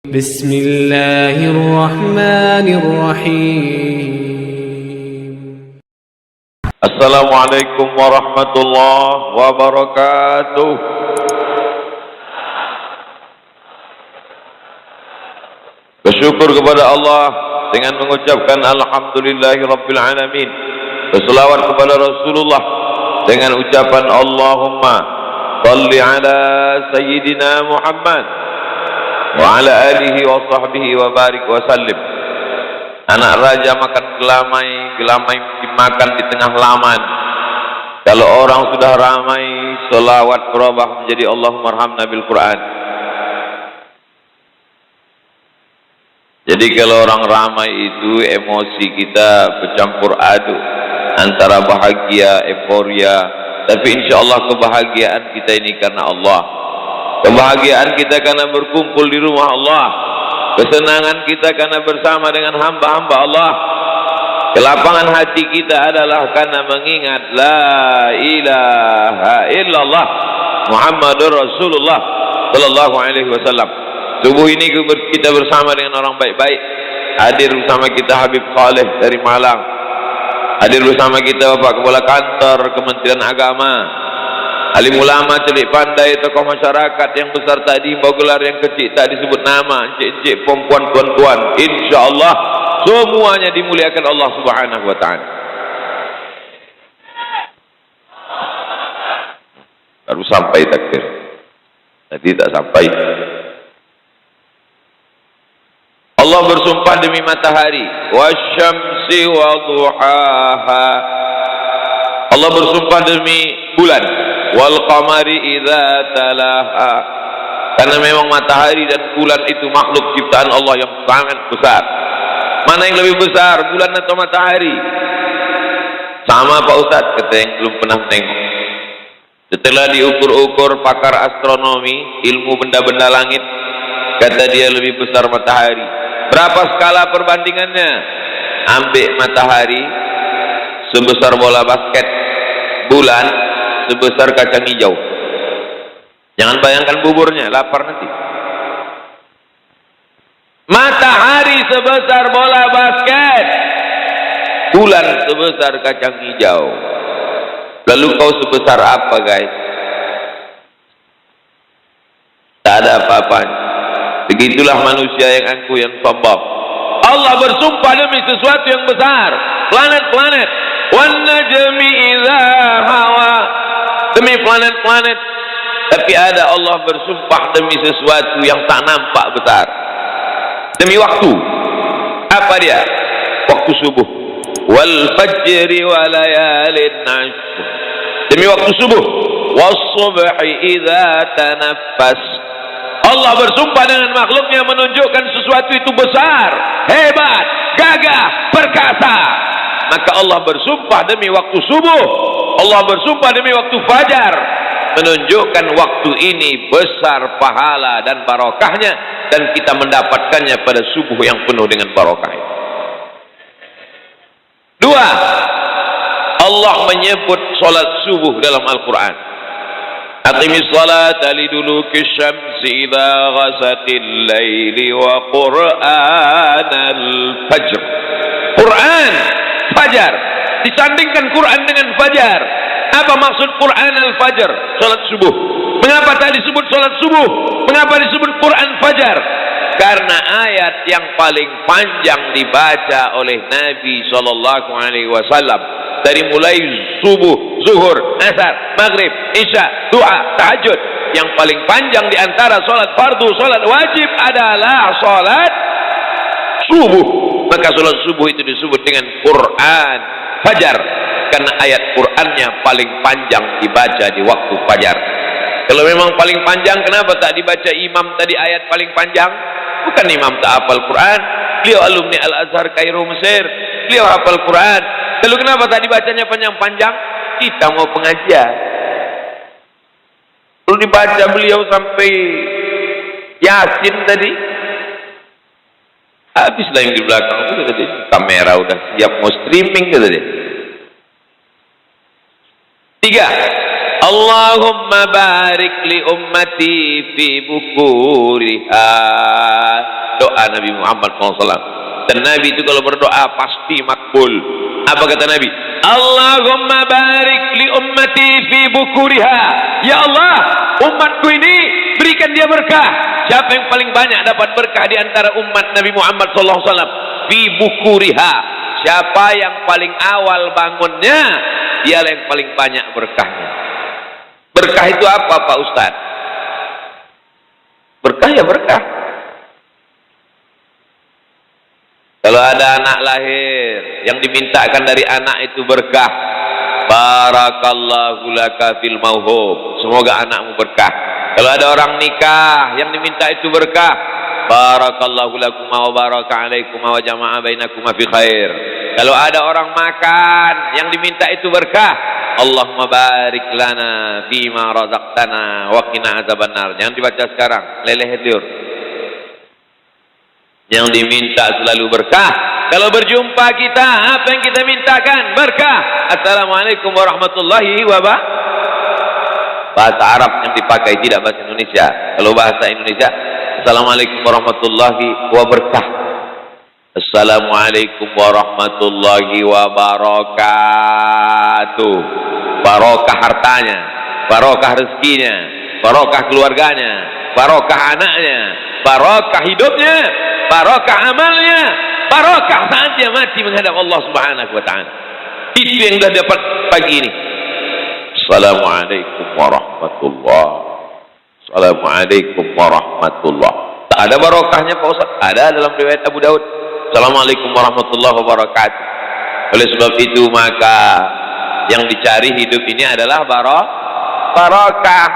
بسم الله الرحمن الرحيم. Assalamualaikum warahmatullahi wabarakatuh. Bersyukur kepada Allah dengan mengucapkan alhamdulillahi rabbil alamin. Berselawat kepada Rasulullah dengan ucapan Allahumma salli ala sayyidina Muhammad wa ala alihi wa sahbihi wa barik wa sallim. Anak raja makan gelamai, gelamai dimakan di tengah laman. Kalau orang sudah ramai, selawat berubah menjadi Allahumma arhamna bil Quran. Jadi kalau orang ramai itu emosi kita bercampur aduk antara bahagia, euforia. Tapi insya Allah kebahagiaan kita ini karena Allah. Kebahagiaan kita karena berkumpul di rumah Allah. Kesenangan kita karena bersama dengan hamba-hamba Allah. Kelapangan hati kita adalah karena mengingat la ilaha illallah Muhammadur Rasulullah sallallahu alaihi wasallam. Subuh ini kita bersama dengan orang baik-baik. Hadir bersama kita Habib Saleh dari Malang. Hadir bersama kita Bapak Kepala Kantor Kementerian Agama. Alim ulama, celik pandai, tokoh masyarakat yang besar tadi, bawa gelar yang kecil tak disebut nama, encik-encik, perempuan, tuan-tuan. InsyaAllah semuanya dimuliakan Allah Subhanahu wa ta'ala. Baru sampai takbir. Tadi tak sampai. Allah bersumpah demi matahari, wasyamsi wa duhaha. Allah bersumpah demi bulan, wal qamari idza talaha. Karena memang matahari dan bulan itu makhluk ciptaan Allah yang sangat besar. Mana yang lebih besar, bulan atau matahari? Sama Pak Ustadz, kata yang belum pernah tengok. Setelah diukur-ukur pakar astronomi, ilmu benda-benda langit, kata dia lebih besar matahari. Berapa skala perbandingannya? Ambil matahari sebesar bola basket, bulan sebesar kacang hijau. Jangan bayangkan buburnya, lapar nanti. Matahari sebesar bola basket, bulan sebesar kacang hijau. Lalu kau sebesar apa, guys? Tak ada apa-apanya. Begitulah manusia yang angkuh, yang sombong. Allah bersumpah demi sesuatu yang besar. Planet-planet. Wan najmi idza hawa. Demi planet-planet. Tapi ada Allah bersumpah demi sesuatu yang tak nampak besar. Demi waktu. Apa dia? Waktu subuh. Wal fajri wa layalin ashr. Demi waktu subuh. Was subhi idza tanaffas. Allah bersumpah dengan makhluknya menunjukkan sesuatu itu besar, hebat, gagah, perkasa. Maka Allah bersumpah demi waktu subuh. Allah bersumpah demi waktu fajar. Menunjukkan waktu ini besar pahala dan barokahnya. Dan kita mendapatkannya pada subuh yang penuh dengan barokah. Dua, Allah menyebut solat subuh dalam Al-Quran. Aqimis salata liduluki syamsi idza ghasatil laili wa qur'anal fajr. Quran, fajar. Disandingkan Quran dengan fajar. Apa maksud Quran al-fajr? Salat subuh. Mengapa tak disebut salat subuh? Mengapa disebut Quran fajar? Karena ayat yang paling panjang dibaca oleh Nabi SAW dari mulai subuh, zuhur, asar, maghrib, isya, doa, tahajud, yang paling panjang di antara salat fardu, salat wajib adalah salat subuh. Maka salat subuh itu disebut dengan Quran fajar karena ayat Qurannya paling panjang dibaca di waktu fajar. Kalau memang paling panjang, kenapa tak dibaca imam tadi ayat paling panjang? Bukan imam tak hafal Quran, beliau alumni Al-Azhar Kairo Mesir, beliau hafal Quran. Lalu kenapa tak dibacanya panjang-panjang? Kita mau pengajian. Lalu dibaca beliau sampai Yasin tadi. Habislah yang di belakang itu tadi. Kamera udah siap mau streaming tadi. Tiga, Allahumma barik li ummati fi bukuriha. doa Nabi Muhammad SAW. Dan Nabi itu kalau berdoa pasti makbul. Apa kata Nabi? Allahumma barik li ummati fi bukuriha. Ya Allah, umatku ini berikan dia berkah. Siapa yang paling banyak dapat berkah di antara umat Nabi Muhammad SAW? Fi bukuriha. Siapa yang paling awal bangunnya, dialah yang paling banyak berkahnya. Berkah itu apa Pak Ustaz? Berkah ya berkah. Kalau ada anak lahir, yang dimintakan dari anak itu berkah. Barakallahu laka fil mauhub. Semoga anakmu berkah. Kalau ada orang nikah, yang diminta itu berkah. Barakallahu lakum wa baraka alaikum wa jama'a bainakuma fi khair. Kalau ada orang makan, yang diminta itu berkah. Allahumma barik lana bima razaqtana wa qina azabannar. Jangan dibaca sekarang, leleh tiur. Yang diminta selalu berkah. Kalau berjumpa kita, apa yang kita mintakan? Berkah. Assalamualaikum warahmatullahi wabarakatuh. Bahasa Arab yang dipakai, tidak bahasa Indonesia. Kalau bahasa Indonesia, Assalamualaikum warahmatullahi wabarakatuh. Assalamualaikum warahmatullahi wabarakatuh. Barokah hartanya, barokah rezekinya, barokah keluarganya, barokah anaknya, barokah hidupnya, barokah amalnya, barokah saat dia mati menghadap Allah Subhanahu wa taala. Itu yang sudah dapat pagi ini. Assalamualaikum warahmatullahi. Assalamualaikum warahmatullahi. Tak ada barokahnya Pak Ustaz? Ada dalam riwayat Abu Daud. Assalamualaikum warahmatullahi wabarakatuh. Oleh sebab itu maka yang dicari hidup ini adalah barokah.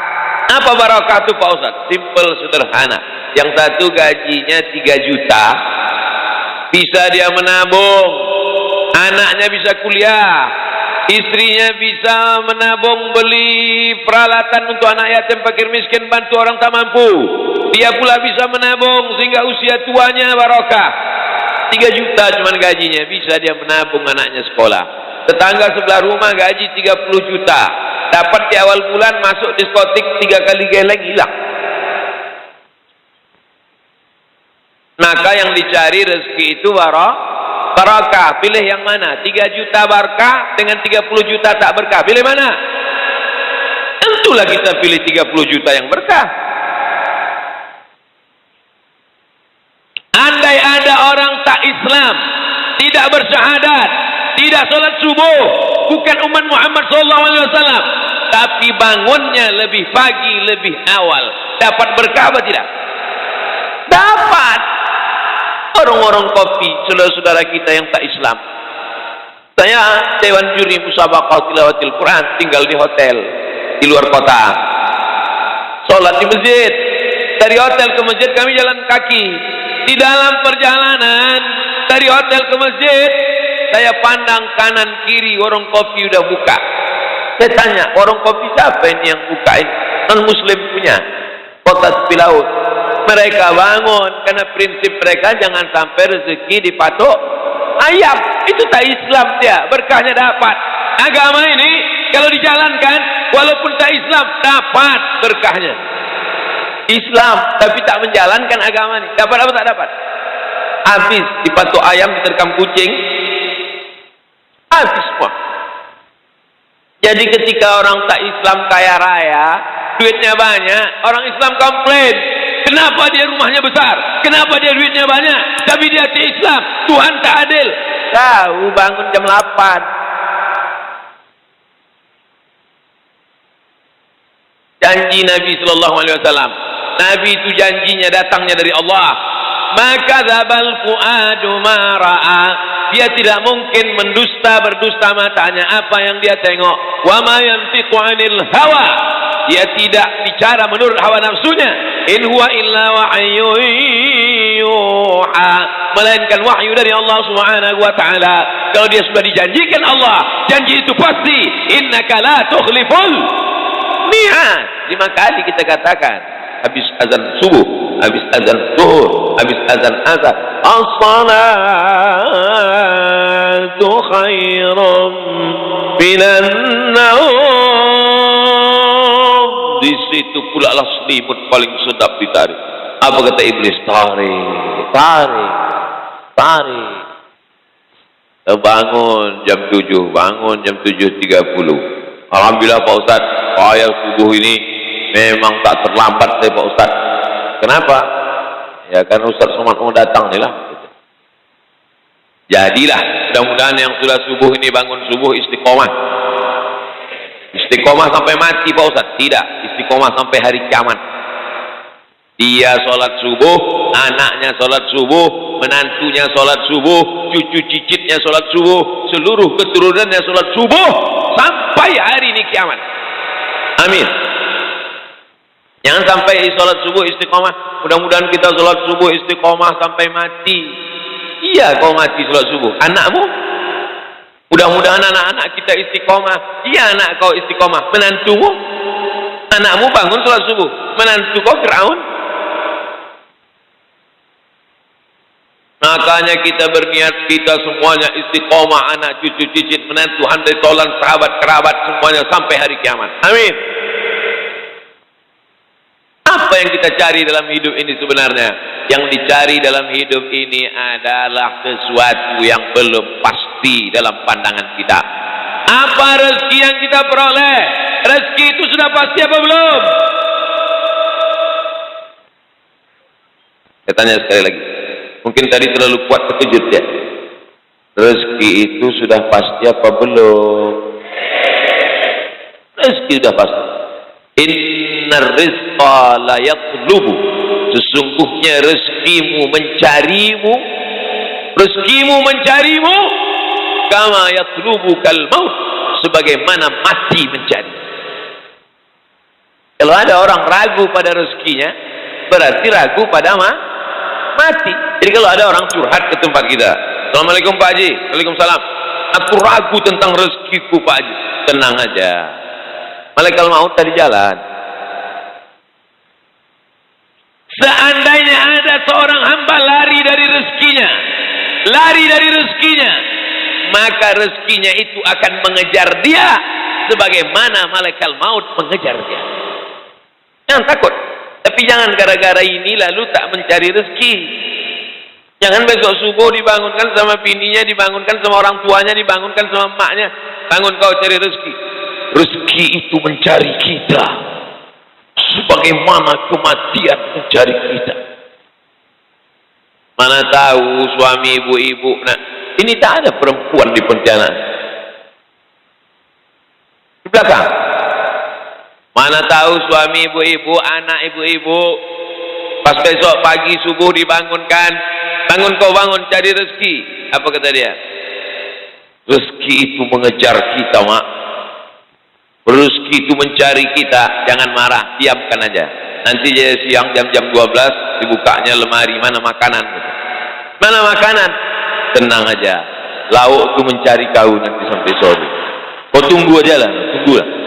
Apa barokah itu Pak Ustaz? Simple, sederhana. Yang satu gajinya 3 juta, bisa dia menabung, anaknya bisa kuliah, istrinya bisa menabung beli peralatan untuk anak yatim, fakir miskin, bantu orang tak mampu. Dia pula bisa menabung sehingga usia tuanya barokah. 3 juta cuman gajinya, bisa dia menabung anaknya sekolah. Tetangga sebelah rumah gaji 30 juta, dapat di awal bulan masuk diskotik 3 kali geleng, hilang. Maka yang dicari rezeki itu barakah. Pilih yang mana? 3 juta berkah dengan 30 juta tak berkah. Pilih mana? Tentulah kita pilih 30 juta yang berkah. Andai ada orang tak Islam, tidak bersyahadat, tidak sholat subuh, bukan umat Muhammad SAW, tapi bangunnya lebih pagi, lebih awal, dapat berkah apa tidak? Dapat. Orang-orang kopi, saudara-saudara kita yang tak Islam. Saya Dewan Juri Musabaqah Tilawatil Quran, tinggal di hotel di luar kota. Sholat di masjid. Dari hotel ke masjid kami jalan kaki. Di dalam perjalanan dari hotel ke masjid, saya pandang kanan kiri warung kopi udah buka. Saya tanya, warung kopi siapa ini yang buka ini? Non-muslim punya. Kota Tepi Laut. Mereka bangun karena prinsip mereka jangan sampai rezeki dipatok ayam. Itu tak Islam dia, berkahnya dapat. Agama ini kalau dijalankan walaupun tak Islam dapat berkahnya. Islam tapi tak menjalankan agama ini, dapat apa tak dapat? Habis dipatok ayam, diterkam kucing, habis semua. Jadi ketika orang tak Islam kaya raya, duitnya banyak, orang Islam komplain. Kenapa dia rumahnya besar? Kenapa dia duitnya banyak? Tapi dia di Islam. Tuhan tak adil. Tahu bangun jam 8. Janji Nabi SAW. Nabi itu janjinya datangnya dari Allah. Maka dzabal fuadu ma ra'a. Dia tidak mungkin berdusta matanya apa yang dia tengok. Wa ma yantiqu 'anil hawa. Dia tidak bicara menurut hawa nafsunya. In huwa illa wahyun yuha, melainkan wahyu dari Allah Subhanahu wa taala. Kalau dia sudah dijanjikan Allah, janji itu pasti. Innaka la tukhliful mi'ad. 5 kali kita katakan habis azan subuh, habis azan zuhur, habis azan asar. As-salatu khairum minan naum. Di situ pula lah selimut paling sedap ditarik. Apa kata iblis? Tarik. tarik. Bangun jam 7, bangun jam 7.30. Alhamdulillah Pak Ustaz, saya subuh ini memang tak terlambat Pak Ustaz. Kenapa? Ya kan Ustaz Somad mau datang nih lah. Jadilah, mudah-mudahan yang sudah subuh ini bangun subuh istiqomah. Istiqomah sampai mati Pak Ustaz? Tidak, istiqomah sampai hari kiamat. Dia sholat subuh, anaknya sholat subuh, menantunya sholat subuh, cucu cicitnya sholat subuh, seluruh keturunannya sholat subuh sampai hari ini kiamat. Amin. Jangan sampai sholat subuh istiqomah. Mudah-mudahan kita sholat subuh istiqomah sampai mati. Iya, kau mati sholat subuh. Anakmu? Mudah-mudahan anak-anak kita istiqomah. Iya, anak kau istiqomah. Menantumu? Anakmu bangun sholat subuh. Menantu kau Fir'aun? Makanya kita berniat, kita semuanya istiqomah, anak cucu cicit menantu handai tolan sahabat kerabat semuanya sampai hari kiamat. Amin. Apa yang kita cari dalam hidup ini sebenarnya? Yang dicari dalam hidup ini adalah sesuatu yang belum pasti dalam pandangan kita. Apa rezeki yang kita peroleh? Rezeki itu sudah pasti apa belum? Saya tanya sekali lagi. Mungkin tadi terlalu kuat terkejut ya. Rezeki itu sudah pasti apa belum? Rezeki sudah pasti. Innar rizqa la yatlubu. Sesungguhnya rezekimu mencarimu. Rezekimu mencarimu. Kama yatlubu kal maut. Sebagaimana mati mencari. Kalau ada orang ragu pada rezekinya, berarti ragu pada mati. Jadi kalau ada orang curhat ke tempat kita, Assalamualaikum Pak Haji. Waalaikumsalam. Aku ragu tentang rezekiku Pak Haji. Tenang aja. Malaikat maut tadi jalan. Seandainya ada seorang hamba lari dari rezekinya, maka rezekinya itu akan mengejar dia sebagaimana malaikat maut mengejar dia. Jangan takut. Tapi jangan gara-gara ini lalu tak mencari rezeki. Jangan besok subuh dibangunkan sama bininya, dibangunkan sama orang tuanya, dibangunkan sama emaknya. Bangun kau cari rezeki. Rezeki itu mencari kita. Sebagaimana kematian mencari kita. Mana tahu suami ibu-ibu. Nah, ini tak ada perempuan di Pontianak. Di belakang. Mana tahu suami ibu-ibu, anak ibu-ibu, pas besok pagi subuh dibangunkan, bangun kau bangun cari rezeki. Apa kata dia? Rezeki itu mengejar kita, mak. Rezeki itu mencari kita. Jangan marah, diamkan aja. Nanti siang jam 12 dibukanya lemari, mana makanan? Mana makanan? Tenang aja. Lauk itu mencari kau nanti sampai sore. Kau tunggu aja lah, tunggulah.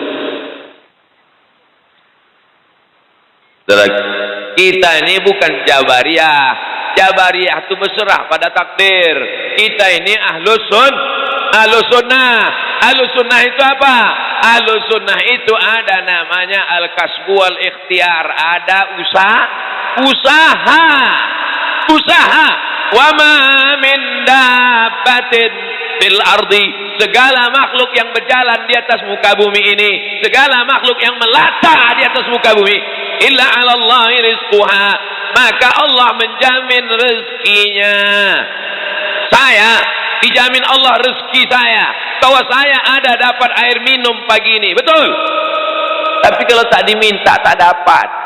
Kita ini bukan Jabariyah. Jabariyah itu berserah pada takdir. Kita ini Ahlus Sunnah. Ahlus Sunnah itu apa? Ahlus Sunnah itu ada namanya al-kasbu wal ikhtiar. Ada usaha. Wa ma min dabbatin fil ardi. Segala makhluk yang berjalan di atas muka bumi ini, segala makhluk yang melata di atas muka bumi, illa 'ala Allahi rizquha, maka Allah menjamin rezekinya. Saya dijamin Allah rezeki saya, bahwa saya ada dapat air minum pagi ini, betul. Tapi kalau tak diminta tak dapat.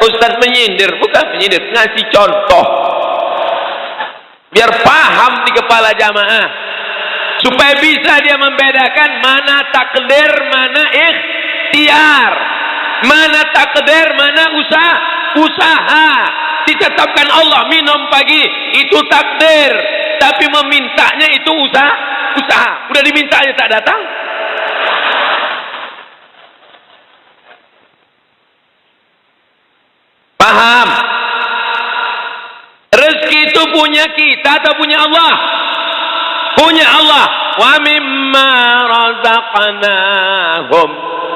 Ustaz menyindir, bukan menyindir, ngasih contoh biar paham di kepala jamaah, supaya bisa dia membedakan mana takdir, mana ikhtiar, mana takdir, mana usaha. Ditetapkan Allah minum pagi itu takdir, tapi memintanya itu usaha. Udah dimintanya tak datang. Paham? Rezeki itu punya kita atau punya Allah? Punya Allah. Wa mimma razaqnahum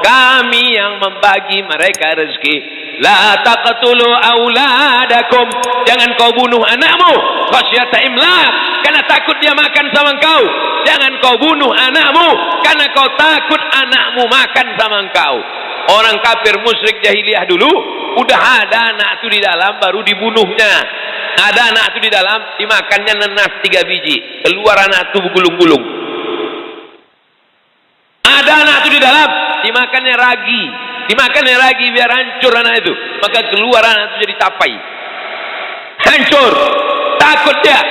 kami yang membagi mereka rezeki. La taqtulu auladakum, jangan kau bunuh anakmu khasyata imlaq, karena takut dia makan sama engkau. Jangan kau bunuh anakmu karena kau takut anakmu makan sama engkau. Orang kafir musyrik jahiliyah dulu udah ada anak itu di dalam baru dibunuhnya. Ada anak itu di dalam dimakannya nenas 3 biji, keluar anak itu bergulung-gulung. Ada anak itu di dalam dimakannya ragi biar hancur anak itu, maka keluar anak itu jadi tapai, hancur. Takut dia.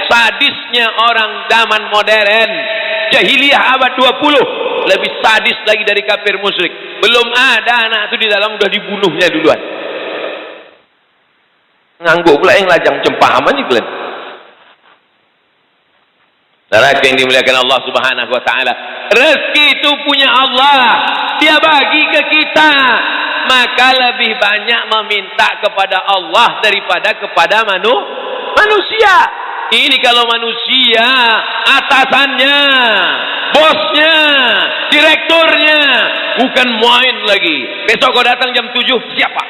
Sadisnya orang zaman modern, jahiliyah abad 20 lebih sadis lagi dari kafir musyrik. Belum ada anak itu di dalam udah dibunuhnya duluan. Nganggu pula yang lajang cempahaman juga. Saudara yang dimuliakan Allah Subhanahu wa taala, rezeki itu punya Allah, dia bagi ke kita. Maka lebih banyak meminta kepada Allah daripada kepada manusia. Ini kalau manusia, atasannya, bosnya, direkturnya, bukan main lagi. Besok kau datang jam 7, siapa?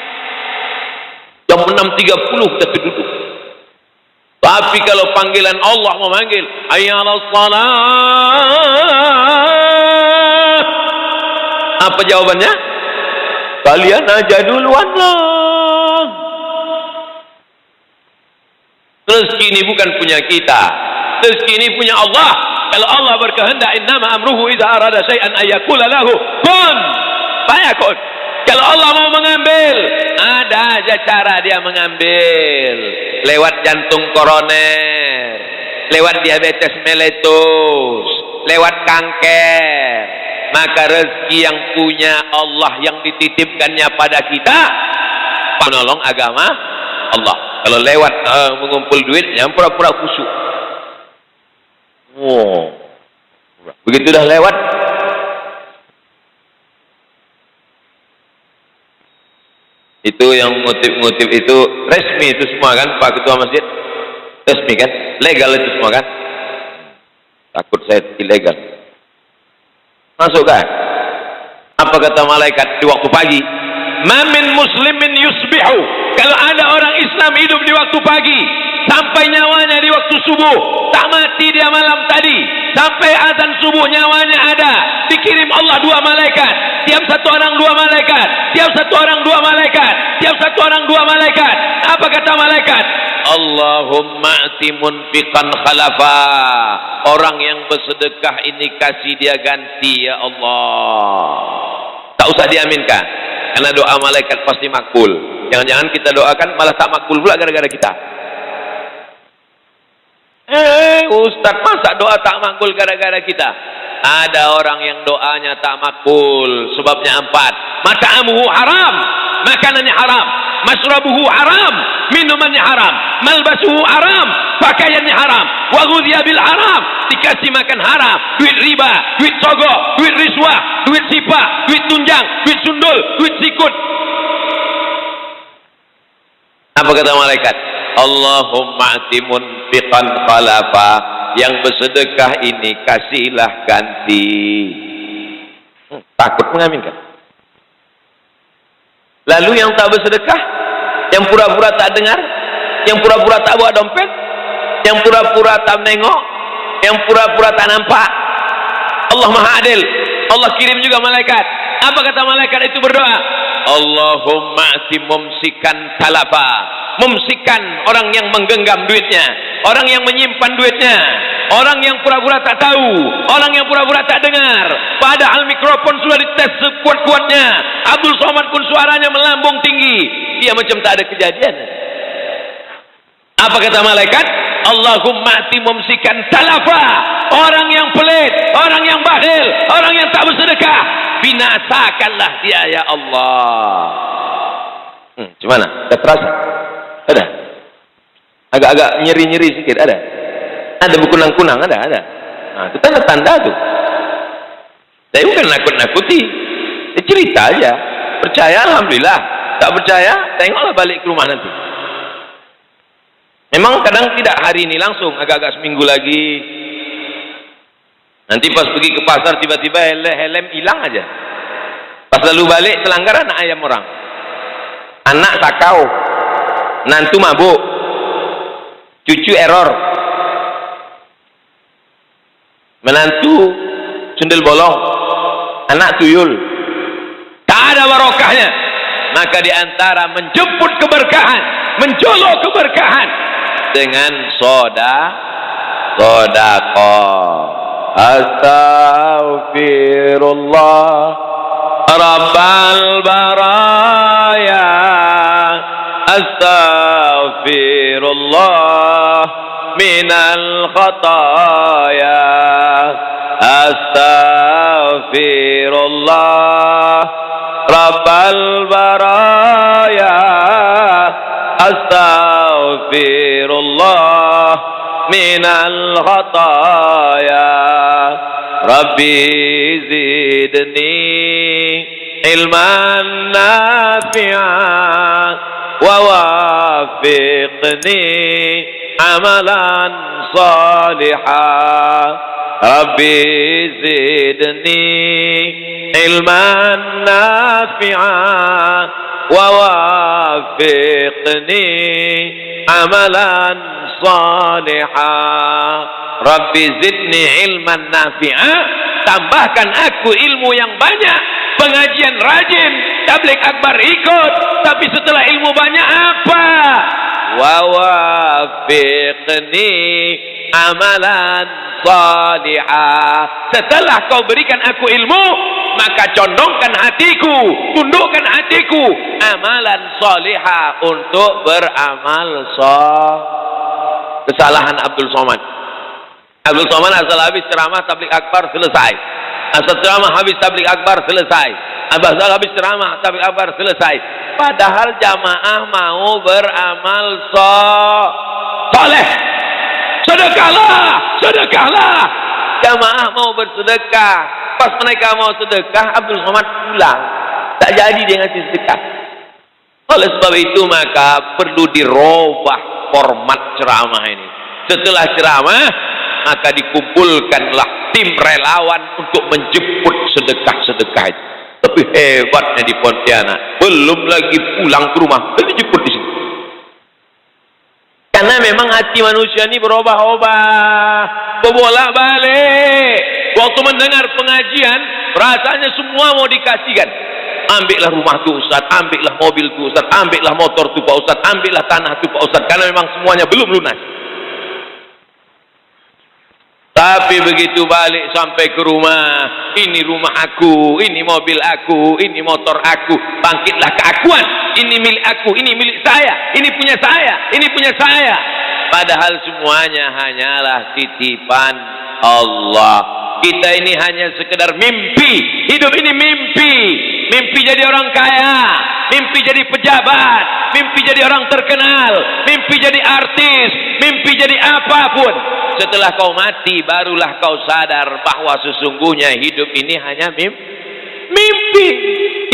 Jam 6.30 kita duduk. Tapi kalau panggilan Allah memanggil, hayyalas salat, apa jawabannya? Kalian aja duluan lah. Rezeki ini bukan punya kita, rezeki ini punya Allah. Kalau Allah berkehendak, innama amruhu idza arada syai'an ayyaqula lahu kun fayakun. Kalau Allah mau mengambil, ada aja cara dia mengambil. Lewat jantung koroner, lewat diabetes mellitus, lewat kanker. Maka rezeki yang punya Allah, yang dititipkannya pada kita, penolong agama Allah. Kalau lewat mengumpul duit, yang pura-pura khusyuk. Wow. Begitu dah lewat, itu yang ngutip-ngutip itu resmi itu semua kan, Pak Ketua Masjid? Resmi kan? Legal itu semua kan? Takut saya ilegal. Masuk kan? Apa kata malaikat di waktu pagi? Mamin muslimin yusbihu. Kalau ada orang Islam hidup di waktu pagi sampai nyawanya di waktu subuh, tak mati dia malam tadi, sampai azan subuh nyawanya ada, dikirim Allah 2 malaikat, tiap satu orang 2 malaikat, tiap satu orang 2 malaikat, tiap satu orang 2 malaikat. Apa kata malaikat? Allahumma ati munfiqan khalafa. Orang yang bersedekah ini kasih dia ganti ya Allah. Tak usah diaminkan, karena doa malaikat pasti makbul. Jangan-jangan kita doakan malah tak makbul pula gara-gara kita. Ustaz, masa doa tak makbul gara-gara kita? Ada orang yang doanya tak makbul, sebabnya 4. Mat'amuhu haram, makanannya haram. Masrabuhu haram, minumannya haram. Malbasuhu haram, pakaiannya haram. Wa ghudhiya bil haram, dikasih makan haram. Duit riba, duit sogok, duit riswah, duit sipah, duit tunjang, duit sundul, duit sikut. Apa kata malaikat? Allahumma ati munfiqan khalafa. Yang bersedekah ini kasihlah ganti. Takut mengaminkan. Lalu yang tak bersedekah, yang pura-pura tak dengar, yang pura-pura tak bawa dompet, yang pura-pura tak menengok, yang pura-pura tak nampak, Allah Maha Adil. Allah kirim juga malaikat. Apa kata malaikat itu berdoa? Allahumma ati mumsikan talafa. Mumsikan orang yang menggenggam duitnya, orang yang menyimpan duitnya, orang yang pura-pura tak tahu, orang yang pura-pura tak dengar. Padahal mikrofon sudah dites sekuat-kuatnya. Abdul Somad pun suaranya melambung tinggi. Dia macam tak ada kejadian. Apa kata malaikat? Allahumma ati mumsikan talafa. Orang yang pelit, orang yang bakhil, orang yang tak bersedekah, binasakanlah dia ya Allah. Gimana? Tak terasa? Ada? Agak-agak nyeri-nyeri sedikit, ada? Ada berkunang-kunang, ada? Nah, itu tanda-tanda tuh. Saya bukan nakut-nakuti, cerita aja. Percaya alhamdulillah, tak percaya tengoklah balik ke rumah nanti. Memang kadang tidak hari ini langsung, agak-agak seminggu lagi. Nanti pas pergi ke pasar tiba-tiba helm hilang aja. Pas lalu balik selanggar anak ayam orang. Anak sakau. Nantu mabuk. Cucu error. Menantu sundel bolong. Anak tuyul. Tak ada barokahnya. Maka di antara menjemput keberkahan, menjolok keberkahan dengan sedekah. Astaghfirullah Rabbal baraya. Astaghfirullah minal khataya. Astaghfirullah Rabbal baraya. Astaghfirullah minal khataya. Rabbi zidni ilman nafi'an wa wafiqni amalan salihan. Rabbi zidni ilman nafi'an wa wafiqni amalan salihan. Rabbi zidni ilman nafi'an, tambahkan aku ilmu yang banyak. Pengajian rajin, tabligh akbar ikut, tapi setelah ilmu banyak apa? Wa wafiqni amalan salihah. Setelah kau berikan aku ilmu, maka condongkan hatiku, tundukkan hatiku amalan salihah untuk beramal Kesalahan Abdul Somad. Abdul Somad asal habis ceramah tabligh akbar selesai. Asal ceramah habis tabligh akbar selesai. Asal habis ceramah tabligh akbar selesai. Padahal jamaah mau beramal soleh. Sedekahlah, sedekahlah. Jamaah mau bersedekah. Pas mereka mau sedekah, Abdul Somad pulang. Tak jadi dia ngasih sedekah. Oleh sebab itu maka perlu dirubah format ceramah ini. Setelah ceramah, maka dikumpulkanlah tim relawan untuk menjemput sedekah-sedekah itu. Tapi hebatnya di Pontianak, belum lagi pulang ke rumah, tapi dijemput di sini. Karena memang hati manusia ini berubah-ubah, berbolak-balik. Waktu mendengar pengajian, rasanya semua mau dikasihkan. Ambillah rumah tu Ustaz, ambillah mobil tu Ustaz, ambillah motor tu Pak Ustaz, ambillah tanah tu Pak Ustaz. Karena memang semuanya belum lunas. Tapi begitu balik sampai ke rumah, ini rumah aku, ini mobil aku, ini motor aku, bangkitlah keakuan, ini milik aku, ini milik saya, ini punya saya, ini punya saya. Padahal semuanya hanyalah titipan Allah. Kita ini hanya sekedar mimpi, hidup ini mimpi. Mimpi jadi orang kaya, mimpi jadi pejabat, mimpi jadi orang terkenal, mimpi jadi artis, mimpi jadi apapun. Setelah kau mati, barulah kau sadar bahwa sesungguhnya hidup ini hanya mimpi.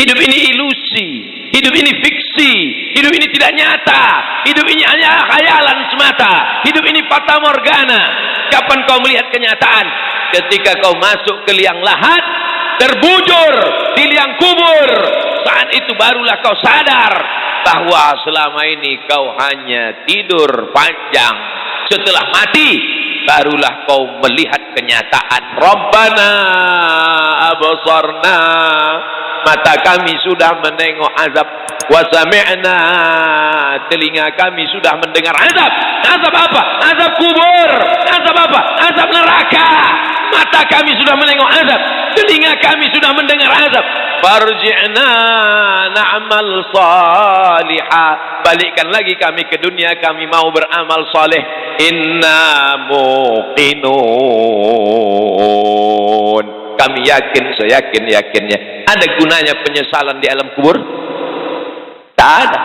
Hidup ini ilusi, hidup ini fiksi, hidup ini tidak nyata, hidup ini hanya khayalan semata, hidup ini fata morgana. Kapan kau melihat kenyataan? Ketika kau masuk ke liang lahat, terbujur di liang kubur, saat itu barulah kau sadar bahwa selama ini kau hanya tidur panjang. Setelah mati, barulah kau melihat kenyataan. Rabbana absarna, mata kami sudah menengok azab. Wa sami'na, telinga kami sudah mendengar azab. Azab apa? Azab kubur. Azab apa? Azab neraka. Mata kami sudah menengok azab, telinga kami sudah mendengar azab. Farji'na na'mal salihah, balikkan lagi kami ke dunia, kami mau beramal saleh. Inna muqinun, kami yakin, seyakin-yakinnya. Ada gunanya penyesalan di alam kubur? Tak ada.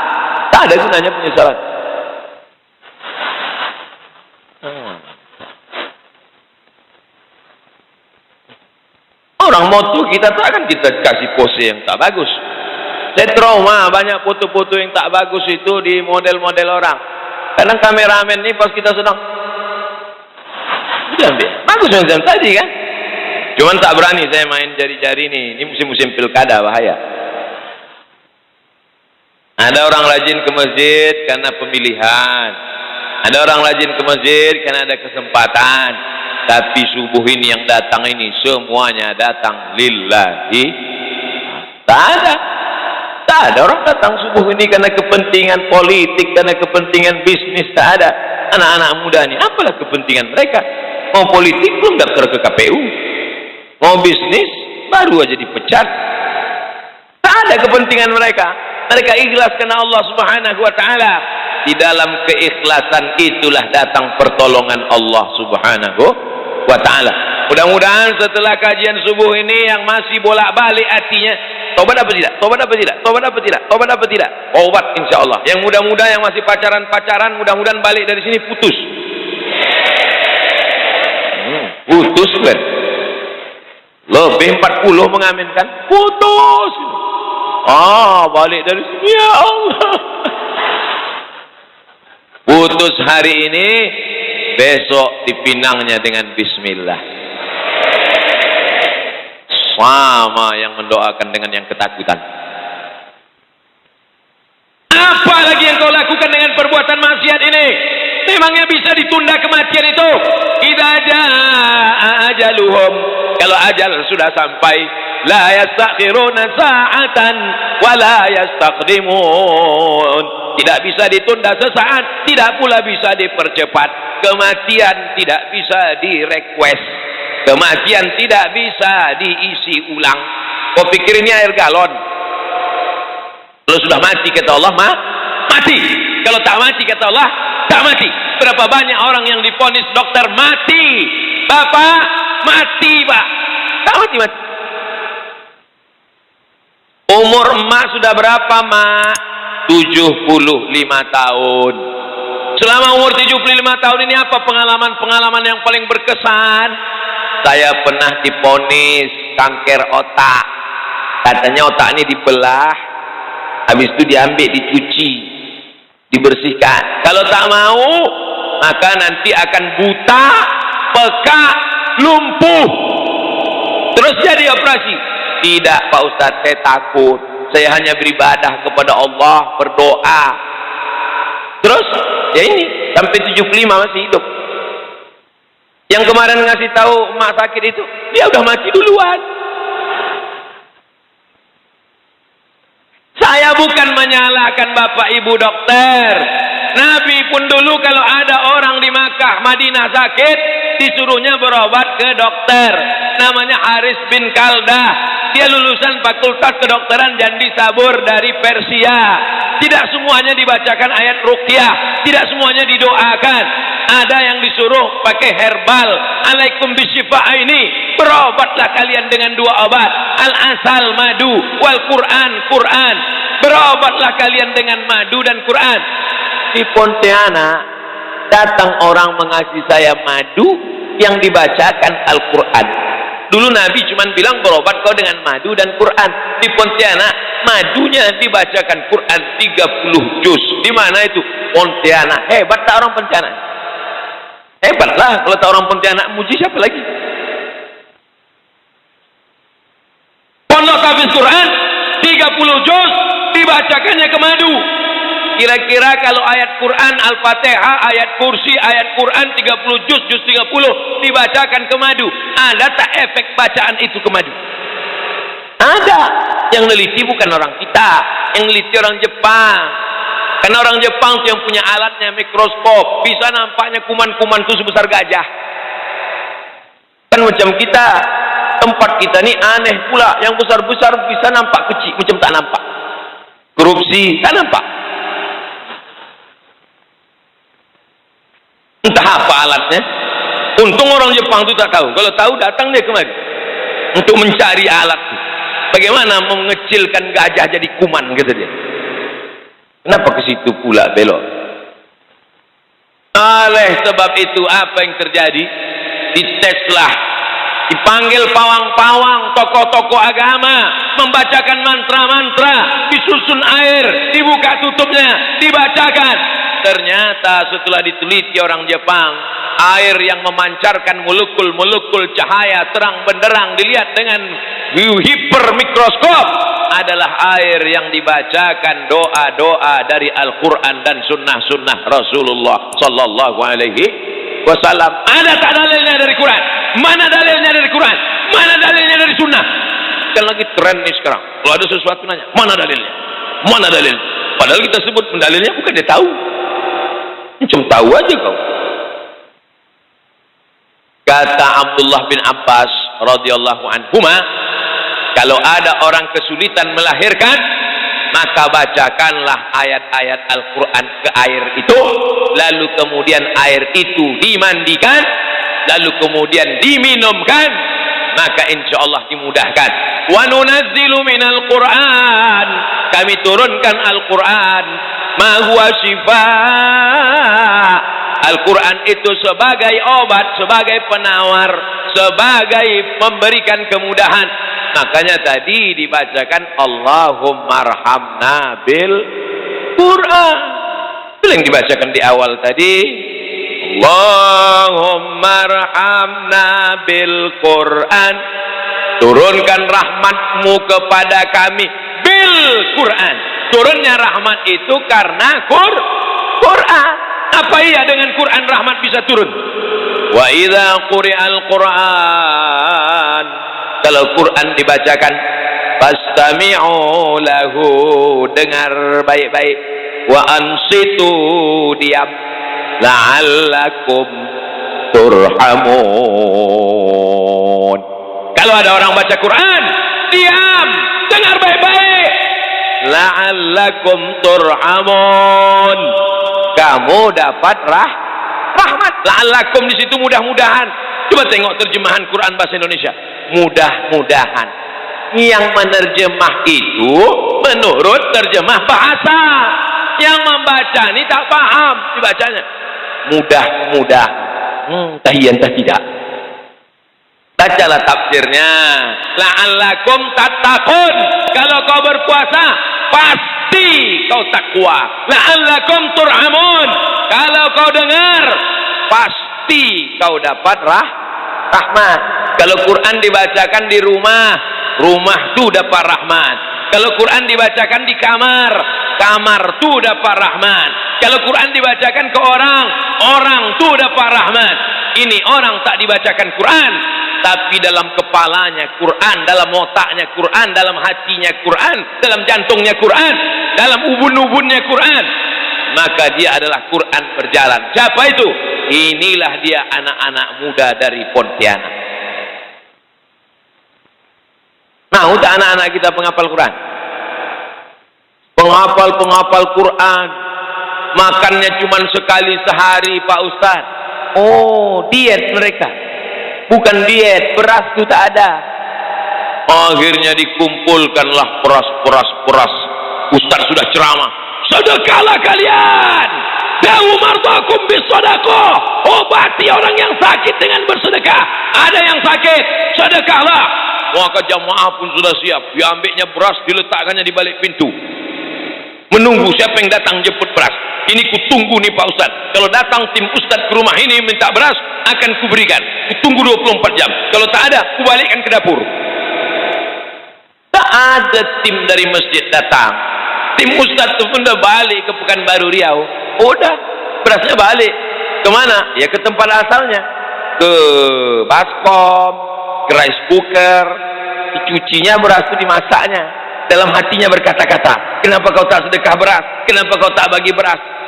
Tak ada gunanya penyesalan. Orang moto kita tak akan kita kasih pose yang tak bagus. Saya trauma banyak foto-foto yang tak bagus itu di model-model orang. Kadang kameramen ini pas kita sedang diambil bagus macam tadi kan. Cuman tak berani saya main jari-jari nih. Ini musim-musim pilkada, bahaya. Ada orang rajin ke masjid karena pemilihan. Ada orang rajin ke masjid karena ada kesempatan. Tapi subuh ini yang datang ini semuanya datang lillahi. Tak ada. Tak ada orang datang subuh ini karena kepentingan politik, karena kepentingan bisnis. Tak ada. Anak-anak muda ini apalah kepentingan mereka? Mau politik belum daftar ke KPU. Mau bisnis baru aja dipecat. Tak ada kepentingan mereka. Mereka ikhlas karena Allah Subhanahu wa taala. Di dalam keikhlasan itulah datang pertolongan Allah Subhanahu wa taala. Mudah-mudahan setelah kajian subuh ini yang masih bolak-balik hatinya, tobat apa tidak? Tobat apa tidak? Tobat apa tidak? Tobat apa tidak? Tobat insyaallah. Yang muda-muda yang masih pacaran-pacaran, mudah-mudahan balik dari sini putus. Putus kan? Lebih 40 mengaminkan putus. Balik dari sini ya Allah. Putus hari ini, besok dipinangnya dengan bismillah. Sama yang mendoakan dengan yang ketakutan. Apa lagi yang kau lakukan dengan perbuatan maksiat ini? Memangnya bisa ditunda kematian itu? Idza jaa ajaluhum, kalau ajal sudah sampai, la yastakhiruna sa'atan wa la yastaqdimun. Tidak bisa ditunda sesaat, tidak pula bisa dipercepat. Kematian tidak bisa direquest. Kematian tidak bisa diisi ulang. Kau pikir ini air galon? Kalau sudah mati kata Allah, mati. Kalau tak mati kata Allah, tak mati. Berapa banyak orang yang diponis dokter mati? Bapak, mati, Pak. Tak mati. Umur emak sudah berapa, Mak? 75 tahun. Selama umur 75 tahun ini apa pengalaman-pengalaman yang paling berkesan? Saya pernah diponis kanker otak. Katanya otak ini dibelah, habis itu diambil, dicuci, dibersihkan. Kalau tak mau, maka nanti akan buta, pekak, lumpuh. Terus jadi operasi. Tidak Pak Ustadz, saya takut. Saya hanya beribadah kepada Allah, berdoa. Terus, ya ini, sampai 75 masih hidup. Yang kemarin ngasih tahu emak sakit itu, dia udah mati duluan. Saya bukan menyalahkan Bapak Ibu dokter. Nabi pun dulu kalau ada orang di Makkah, Madinah sakit, disuruhnya berobat ke dokter. Namanya Haris bin Kaldah. Dia lulusan Fakultas Kedokteran Jandi Sabur dari Persia. Tidak semuanya dibacakan ayat ruqyah, tidak semuanya didoakan. Ada yang disuruh pakai herbal. Alaikum bisyifa ini, berobatlah kalian dengan 2 obat, al-asal, madu, wal Quran. Berobatlah kalian dengan madu dan Quran. Di Pontianak datang orang mengasih saya madu yang dibacakan Al-Quran. Dulu Nabi cuma bilang berobat kau dengan madu dan Quran. Di Pontianak madunya dibacakan Quran 30 juz. Di mana itu? Pontianak. Hebat tak orang Pontianak? Hebatlah kalau tak orang Pontianak, muji siapa lagi? Pondok hafiz Quran 30 juz dibacakannya ke madu. Kira-kira kalau ayat Quran Al-Fatihah, ayat kursi, ayat Quran 30 juz 30 dibacakan ke madu, ada tak efek bacaan itu ke madu? Ada. Yang neliti bukan orang kita, yang neliti orang Jepang. Karena orang Jepang itu yang punya alatnya mikroskop, bisa nampaknya kuman-kuman itu sebesar gajah. Kan macam kita, tempat kita ini aneh pula, yang besar-besar bisa nampak kecil, macam tak nampak. Korupsi, tak nampak. Entah apa alatnya. Untung orang Jepang itu tak tahu. Kalau tahu datang dia kemari untuk mencari alat. Bagaimana mengecilkan gajah jadi kuman, kata dia. Kenapa ke situ pula belok? Oleh sebab itu apa yang terjadi? Diteslah, dipanggil pawang-pawang, tokoh-tokoh agama, membacakan mantra-mantra, disusun air, dibuka tutupnya, dibacakan. ternyata setelah diteliti orang Jepang, air yang memancarkan molekul-molekul cahaya terang benderang dilihat dengan hipermikroskop adalah air yang dibacakan doa-doa dari Al-Quran dan sunnah-sunnah Rasulullah sallallahu alaihi wasallam. Ada tak dalilnya dari Quran? Mana dalilnya dari Quran? Mana dalilnya dari sunnah? Sekali lagi tren nih sekarang, kalau ada sesuatu nanya, mana dalilnya? Mana dalilnya? Padahal kita sebut dalilnya bukan dia tahu. Cuma tahu aja kau. Kata Abdullah bin Abbas radhiyallahu anhuma, kalau ada orang kesulitan melahirkan, maka bacakanlah ayat-ayat Al-Quran ke air itu, lalu kemudian air itu dimandikan, lalu kemudian diminumkan, maka insya Allah dimudahkan. Wa nunazzilu minal Quran, kami turunkan Al-Quran, ma huwa syifaa. Al-Quran itu sebagai obat, sebagai penawar, sebagai memberikan kemudahan. Makanya tadi dibacakan Allahumma arhamna bil Quran. Itu yang dibacakan di awal tadi. Allahumma arhamna bil Quran. Turunkan rahmatmu kepada kami bil Quran. Turunnya rahmat itu karena Quran. Apa iya dengan Quran rahmat bisa turun? Wa idza quri'al Quran, kalau Quran dibacakan, fastami'u lahu, dengar baik-baik, wa ansitu, diam, la'allakum turhamun. Kalau ada orang baca Quran, diam, dengar baik-baik, la'allakum turhamun, kamu dapat rahmat. La'allakum di situ mudah-mudahan. Coba tengok terjemahan Quran bahasa Indonesia. Mudah-mudahan. Yang menerjemah itu menurut terjemah bahasa. Yang membaca ini tak paham dibacanya. Mudah-mudahan. Tahiyan tidak. Bacalah tafsirnya. La'allakum tattaqun. Kalau kau berpuasa, pasti kau takwa. La'allakum turhamun. Kalau kau dengar, pasti kau dapat rahmat. Kalau Quran dibacakan di rumah, rumah tu dapat rahmat. Kalau Quran dibacakan di kamar, kamar tu dapat rahmat. Kalau Quran dibacakan ke orang, orang tu dapat rahmat. Ini orang tak dibacakan Quran, tapi dalam kepalanya Quran, dalam otaknya Quran, dalam hatinya Quran, dalam jantungnya Quran, dalam ubun-ubunnya Quran, maka dia adalah Quran berjalan. Siapa itu? Inilah dia anak-anak muda dari Pontianak. Nah, untuk anak-anak kita penghafal Quran, penghafal Quran, makannya cuma sekali sehari, Pak Ustaz. Oh, diet mereka. Bukan diet, beras itu tak ada. Akhirnya dikumpulkanlah beras. Ustaz sudah ceramah. Sedekahlah kalian. Dawu mardakum bisedekah. Obati orang yang sakit dengan bersedekah. Ada yang sakit, sedekahlah. Maka jamaah pun sudah siap. Diambilnya beras, diletakkannya di balik pintu. Menunggu siapa yang datang jemput beras. Ini kutunggu nih Pak Ustaz. Kalau datang tim Ustaz ke rumah ini minta beras, akan kuberikan. Kutunggu 24 jam. Kalau tak ada, kubalikkan ke dapur. Tak ada tim dari masjid datang. Tim Ustaz itu pun dah balik ke Pekanbaru Riau. Udah, berasnya balik. Kemana? Ya ke tempat asalnya. Ke baskom, ke rice cooker. Dicucinya beras itu, dimasaknya. Dalam hatinya berkata-kata, kenapa kau tak sedekah beras? Kenapa kau tak bagi beras?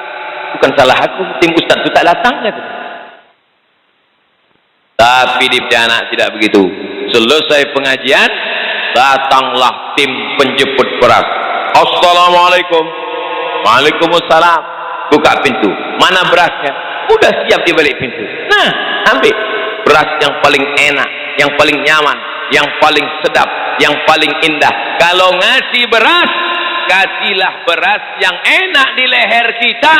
Bukan salah aku, tim Ustaz itu tak datang. Tapi di Pontianak tidak begitu. Selesai pengajian, datanglah tim penjemput beras. Assalamualaikum. Waalaikumsalam. Buka pintu. Mana berasnya? Udah siap di balik pintu. Nah, ambil beras yang paling enak, yang paling nyaman, yang paling sedap, yang paling indah. Kalau ngasih beras, kasihlah beras yang enak di leher kita.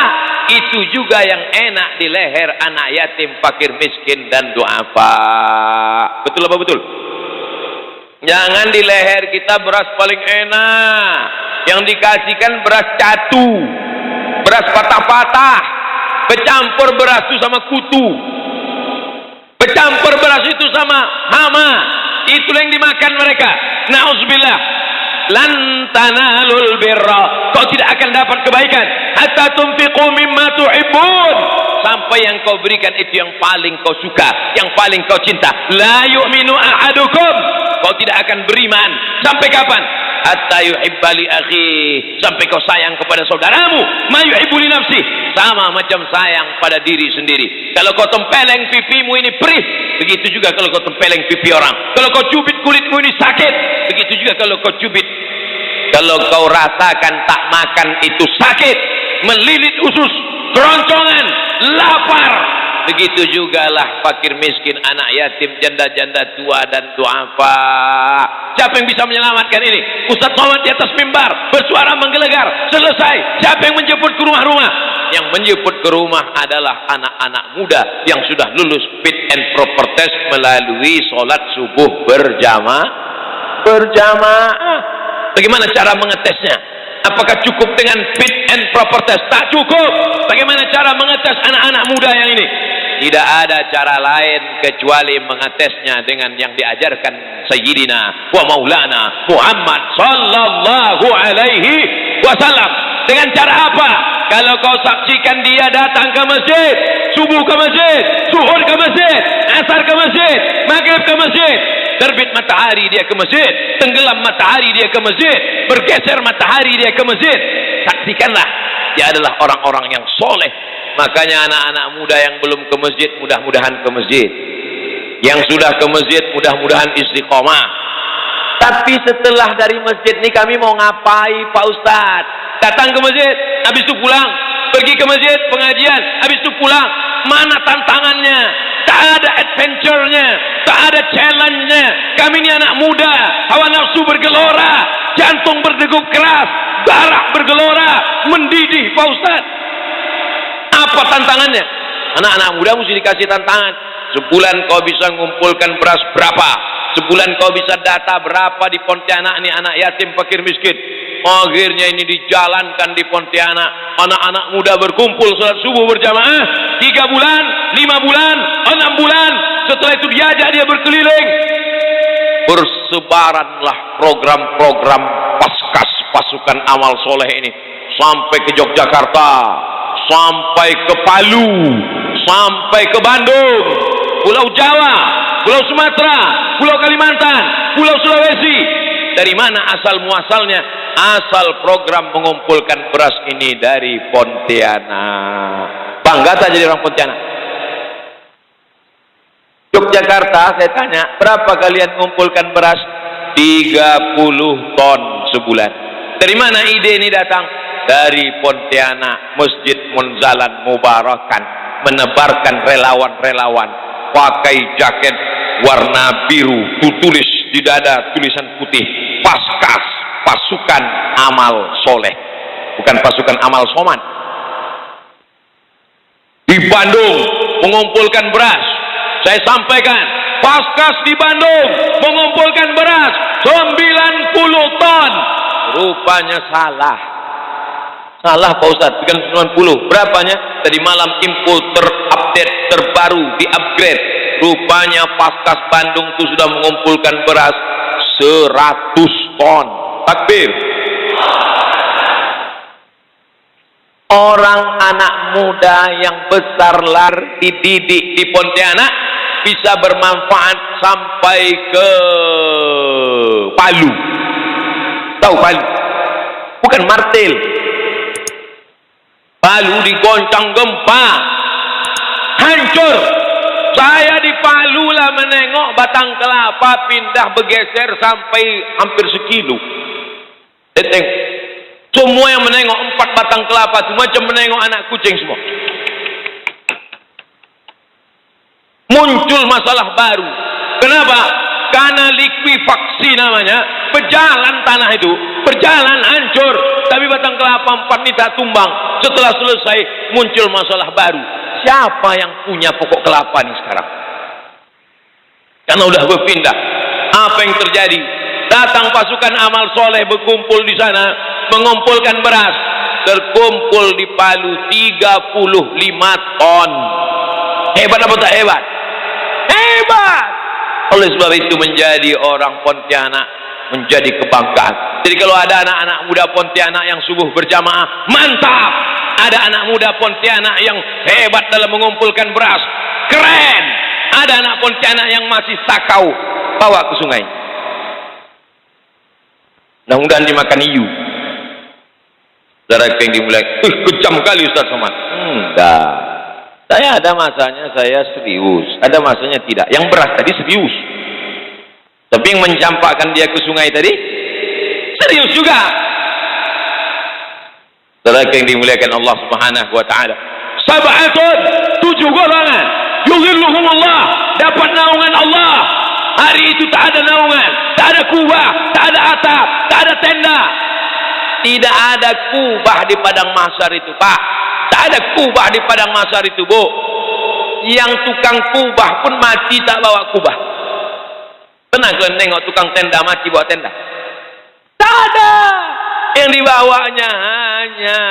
Itu juga yang enak di leher anak yatim, fakir miskin dan duafa. Betul apa betul? Jangan di leher kita beras paling enak. Yang dikasihkan beras catu, beras patah-patah, bercampur beras itu sama kutu, bercampur beras itu sama hama, itu yang dimakan mereka. Nauzubillah. Lan tanalul birra, kau tidak akan dapat kebaikan hatta tunfiqu mimma tuhibbun, sampai yang kau berikan itu yang paling kau suka, yang paling kau cinta. La yu'minu ahadukum, kau tidak akan beriman sampai kapan? Hatta yuhibba li akhi, sampai kau sayang kepada saudaramu ma yuhibbu li nafsi, sama macam sayang pada diri sendiri. Kalau kau tempeleng pipimu ini perih, begitu juga kalau kau tempeleng pipi orang. Kalau kau cubit kulitmu ini sakit, begitu juga kalau kau cubit. Kalau kau rasakan tak makan itu sakit, melilit usus, keroncongan, lapar. Begitu jugalah fakir miskin, anak yatim, janda-janda tua dan duafa. Siapa yang bisa menyelamatkan ini? Ustaz Somad di atas mimbar bersuara menggelegar. Selesai. Siapa yang menjemput ke rumah-rumah? Yang menjemput ke rumah adalah anak-anak muda yang sudah lulus fit and proper test melalui sholat subuh berjamaah. Bagaimana cara mengetesnya? Apakah cukup dengan fit and proper test? Tak cukup. Bagaimana cara mengetes anak-anak muda yang ini? Tidak ada cara lain kecuali mengetesnya dengan yang diajarkan Sayyidina wa Maulana Muhammad sallallahu alaihi wasallam. Dengan cara apa? Kalau kau saksikan dia datang ke masjid, subuh ke masjid, zuhur ke masjid, asar ke masjid, maghrib ke masjid, terbit matahari dia ke masjid, tenggelam matahari dia ke masjid, bergeser matahari dia ke masjid, saksikanlah dia adalah orang-orang yang soleh. Makanya anak-anak muda yang belum ke masjid, mudah-mudahan ke masjid. Yang sudah ke masjid, mudah-mudahan istiqomah. Tapi setelah dari masjid ini kami mau ngapai Pak Ustadz? Datang ke masjid, habis itu pulang. Pergi ke masjid, pengajian, habis itu pulang. Mana tantangannya? Tak ada adventure-nya, tak ada challenge-nya. Kami ini anak muda, hawa nafsu bergelora, jantung berdegup keras, darah bergelora, mendidih Pak Ustadz. Apa tantangannya? Anak-anak muda mesti dikasih tantangan. Sebulan kau bisa mengumpulkan beras berapa? Sebulan kau bisa data berapa di Pontianak ini anak yatim fakir miskin. Akhirnya ini dijalankan di Pontianak. Anak-anak muda berkumpul salat subuh berjamaah 3 bulan, 5 bulan, 6 bulan. Setelah itu diajak dia berkeliling. Bersebaranlah program-program Paskas pasukan amal soleh ini sampai ke Yogyakarta, sampai ke Palu, sampai ke Bandung, Pulau Jawa, Pulau Sumatera, Pulau Kalimantan, Pulau Sulawesi. Dari mana asal muasalnya? Asal program mengumpulkan beras ini dari Pontianak. Bangga tak jadi orang Pontianak? Yogyakarta, saya tanya, berapa kalian mengumpulkan beras? 30 ton sebulan. Dari mana ide ini datang? Dari Pontianak, Masjid Munzalan Mubarakan, menebarkan relawan-relawan pakai jaket warna biru, tulis di dada tulisan putih, Paskas pasukan amal soleh, bukan pasukan amal soman. Di Bandung mengumpulkan beras, saya sampaikan Paskas di Bandung mengumpulkan beras 90 ton. Rupanya salah Pak Ustadz, bukan 90. Berapanya? Tadi malam info terupdate, terbaru, di-upgrade. Rupanya Paskas Bandung itu sudah mengumpulkan beras 100 ton. Takbir. Orang anak muda yang besar dididik di Pontianak bisa bermanfaat sampai ke Palu. Tahu Palu? Bukan Martil. Palu digoncang gempa, hancur. Saya di Palu lah menengok batang kelapa pindah bergeser sampai hampir sekilo. Semua yang menengok 4 batang kelapa itu macam menengok anak kucing semua. Muncul masalah baru. Kenapa? Karena likuifaksi namanya. Berjalan tanah itu, berjalan hancur, tapi batang kelapa 4 ini tak tumbang. Setelah selesai muncul masalah baru. Siapa yang punya pokok kelapa ini sekarang? Karena udah berpindah. Apa yang terjadi? Datang pasukan amal soleh berkumpul di sana, mengumpulkan beras. terkumpul di Palu 35 ton. Hebat apa tak hebat? Hebat. Oleh sebab itu menjadi orang Pontianak menjadi kebanggaan. Jadi kalau ada anak-anak muda Pontianak yang subuh berjamaah, mantap. Ada anak muda Pontianak yang hebat dalam mengumpulkan beras, keren. Ada anak Pontianak yang masih sakau, bawa ke sungai. Mudah-mudahan dimakan hiu. Saudara yang dimulai, kejam kali Ustaz Somad. Enggak. Saya ada masanya saya serius, ada masanya tidak. Yang beras tadi serius. Tapi yang mencampakkan dia ke sungai tadi serius juga. Saudara yang dimuliakan Allah Subhanahu wa taala. Sab'atun, 7 golongan. Yuzilluhumullah, dapat naungan Allah. Hari itu tak ada naungan, tak ada kubah, tak ada atap, tak ada tenda. Tidak ada kubah di padang mahsyar itu, Pak. Tak ada kubah di padang mahsyar itu, Bu. Yang tukang kubah pun mati tak bawa kubah. Pernah kalian nengok tukang tenda mati bawa tenda? Tak ada. Yang dibawanya hanya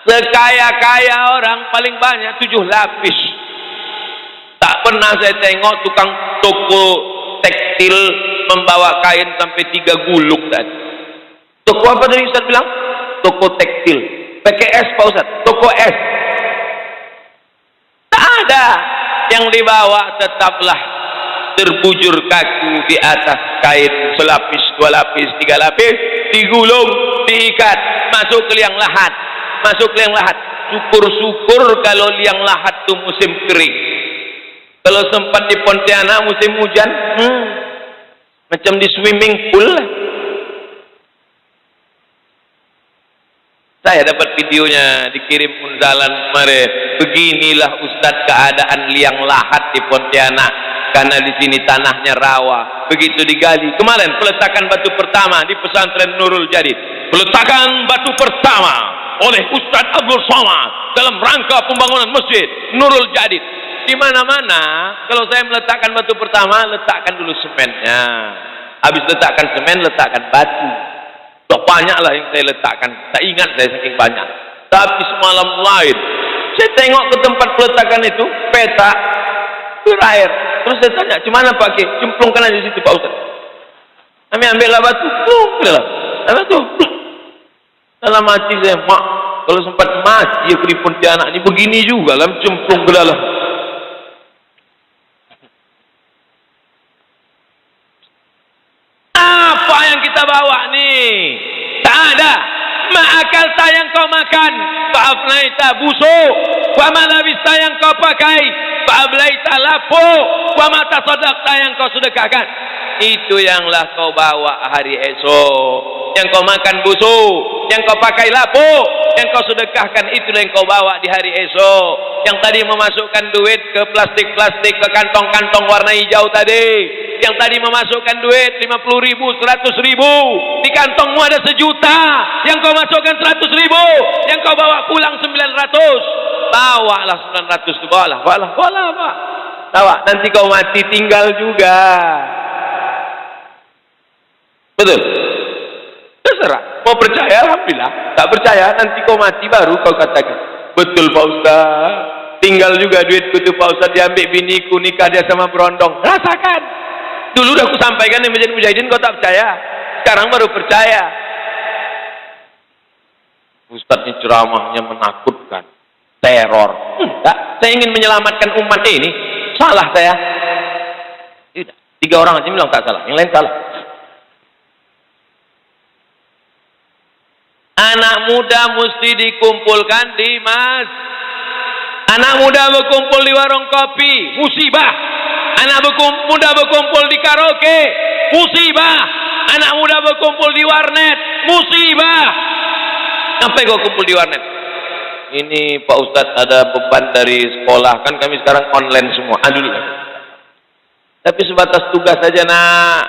sekaya-kaya orang paling banyak 7 lapis. Tak pernah saya tengok tukang toko tekstil membawa kain sampai 3 gulung tadi. Toko apa tadi Ustaz bilang? Toko tekstil. Pakai S Pak Ustaz. Toko S. Tak ada. Yang dibawa tetaplah terbujur kaku di atas kain selapis, 2 lapis, 3 lapis, digulung, diikat, masuk ke liang lahat. Masuk ke liang lahat. Syukur-syukur kalau liang lahat tu musim kering. Kalau sempat di Pontianak musim hujan, macam di swimming pool lah. Saya dapat videonya dikirim Unzalan kemarin. Beginilah Ustaz keadaan liang lahat di Pontianak. Karena di sini tanahnya rawa. Begitu digali. Kemarin peletakan batu pertama di pesantren Nurul Jadid. Peletakan batu pertama oleh Ustaz Abdul Somad dalam rangka pembangunan masjid Nurul Jadid. Di mana-mana kalau saya meletakkan batu pertama, letakkan dulu semennya. Habis letakkan semen, letakkan batu. Banyaklah yang saya letakkan. Tak ingat saya saking banyak. Tapi semalam lain, saya tengok ke tempat peletakan itu, peta berair. Terus saya tanya, "Cemana pakai? Cemplungkan aja di situ Pak Ustaz." Kami ambillah batu, ambillah batu. Dalam hati saya, mak, kalau sempat mati aku di Pontianak ini begini juga lah, cemplung ke dalam. Apa yang kita bawa nih? Tak ada. Ma'akal yang kau makan, fa'afnaita busuk, wa malabista yang kau pakai, fa'ablaita lapu, wa mata sodakta yang kau sedekahkan. Itu yanglah kau bawa hari esok. Yang kau makan busuk, yang kau pakai lapu, yang kau sedekahkan, itulah yang kau bawa di hari esok. Yang tadi memasukkan duit ke plastik-plastik, ke kantong-kantong warna hijau tadi, yang tadi memasukkan duit 50.000, 100.000, di kantongmu ada 1 juta, yang kau masukkan 100.000, yang kau bawa pulang 900, bawalah 900 itu, bawalah Pak, bawa, nanti kau mati tinggal juga, betul, terserah, mau percaya alhamdulillah, tak percaya nanti kau mati baru kau katakan, betul Pak Ustaz, tinggal juga duitku tu Pak Ustaz, diambil biniku, nikah dia sama berondong, rasakan. Dulu udah aku sampaikan di Masjid Mujahidin, kau tak percaya. Sekarang baru percaya. Ustaz ini ceramahnya menakutkan. Teror. Enggak. Saya ingin menyelamatkan umat ini. Salah saya. Tidak. 3 orang aja bilang tak salah. Yang lain salah. Anak muda mesti dikumpulkan di Anak muda berkumpul di warung kopi. Musibah. Anak muda berkumpul di karaoke, musibah. Anak muda berkumpul di warnet, musibah. Sampai kau kumpul di warnet. Ini Pak Ustadz ada beban dari sekolah, kan kami sekarang online semua. Dulu. Tapi sebatas tugas saja nak.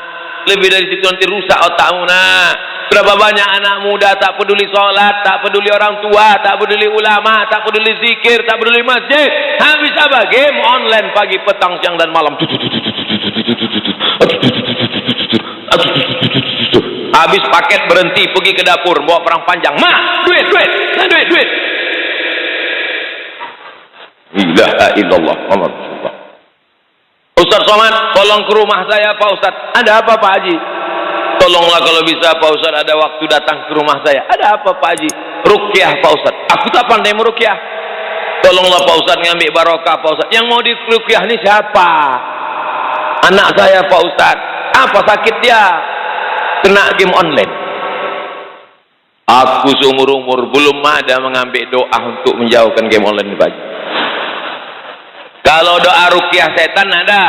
Lebih dari situ nanti rusak otakmu nak. Berapa banyak anak muda tak peduli sholat, tak peduli orang tua, tak peduli ulama, tak peduli zikir, tak peduli masjid. Habis apa? Game online pagi, petang, siang dan malam. Habis paket berhenti, pergi ke dapur, bawa perang panjang. Ma, duit. Nah, duit. Ilaha illallah Muhammad Rasulullah. Ustaz Somad, tolong ke rumah saya Pak Ustaz. Ada apa Pak Haji? Tolonglah kalau bisa Pak Ustaz, ada waktu datang ke rumah saya. Ada apa Pak Haji? Ruqyah Pak Ustaz. Aku tak pandai meruqyah. Tolonglah Pak Ustaz ngambil barokah Pak Ustaz. Yang mau diruqyah ni siapa? Anak saya Pak Ustaz. Apa sakit dia? Kena game online. Aku seumur-umur belum ada mengambil doa untuk menjauhkan game online ni Pak Haji. Kalau doa ruqyah setan ada.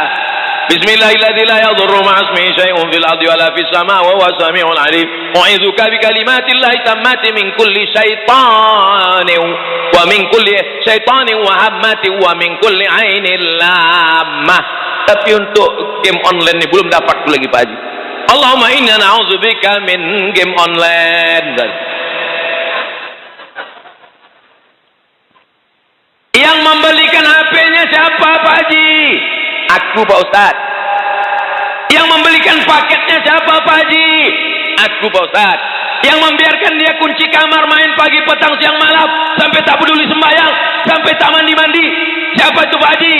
Bismillahirrahmanirrahim. La yadurru ma'asmihi syai'un fil ardi wala fis sama' wa huwa samiul 'alim. U'idzuka bi kalimatillahi tammati min kulli syaitanin wa min kulli syaitanin wa hammatin wa min kulli 'ainin lammah. Tapi untuk game online ini belum dapat lagi Pak Haji. Allahumma inna na'udzubika min game online. Yang membelikan HP-nya siapa Pak Haji? Aku Pak Ustaz. Yang membelikan paketnya siapa Pak Haji? Aku Pak Ustaz. Yang membiarkan dia kunci kamar main pagi, petang, siang, malam, sampai tak peduli sembahyang, sampai tak mandi-mandi, siapa itu Pak Haji?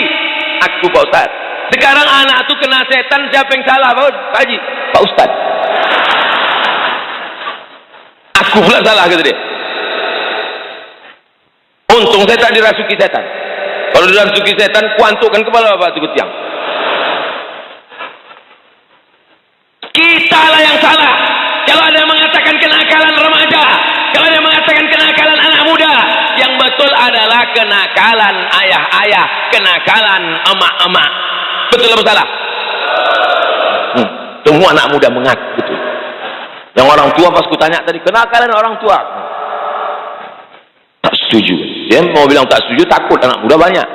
Aku Pak Ustaz. Sekarang anak itu kena setan, siapa yang salah Pak Haji? Pak Ustaz. Aku pula salah kata dia. Untung saya tak dirasuki setan. Kalau dirasuki setan, kuantukkan kepala bapak itu ke tiang. Kita lah yang salah. Kalau ada yang mengatakan kenakalan remaja, kalau ada yang mengatakan kenakalan anak muda, yang betul adalah kenakalan ayah-ayah, kenakalan emak-emak. Betul apa salah? Semua anak muda mengaku betul. Yang orang tua pas kutanya tadi, kenakalan orang tua. Tak setuju. Dia mau bilang tak setuju, takut anak muda banyak.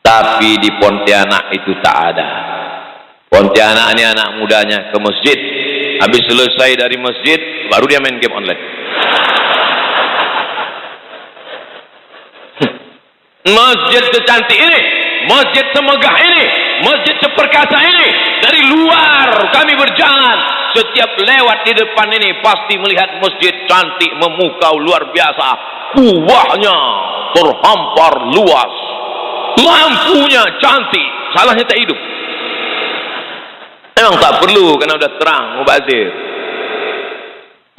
Tapi di Pontianak itu tak ada. Pontianak ini anak mudanya ke masjid. Habis selesai dari masjid, baru dia main game online. Masjid secantik ini, masjid semegah ini, masjid seperkasa ini, dari luar kami berjalan, setiap lewat di depan ini pasti melihat masjid cantik, memukau luar biasa, kuahnya terhampar luas, lampunya cantik, salahnya tak hidup. Memang tak perlu karena udah terang, mubazir.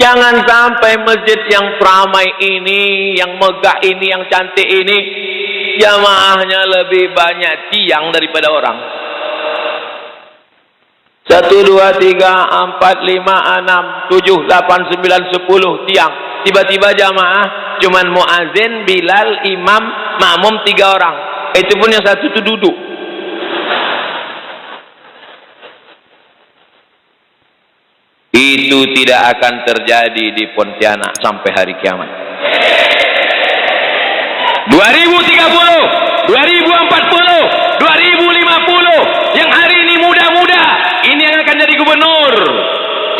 Jangan sampai masjid yang ramai ini, yang megah ini, yang cantik ini, jamaahnya lebih banyak tiang daripada orang. 1, 2, 3, 4, 5, 6, 7, 8, 9, 10 tiang. Tiba-tiba jamaah cuman muazin, Bilal, imam, makmum 3 orang. Itu pun yang satu itu duduk. Itu tidak akan terjadi di Pontianak sampai hari kiamat. 2030, 2040, 2050, yang hari ini muda-muda, ini yang akan jadi gubernur,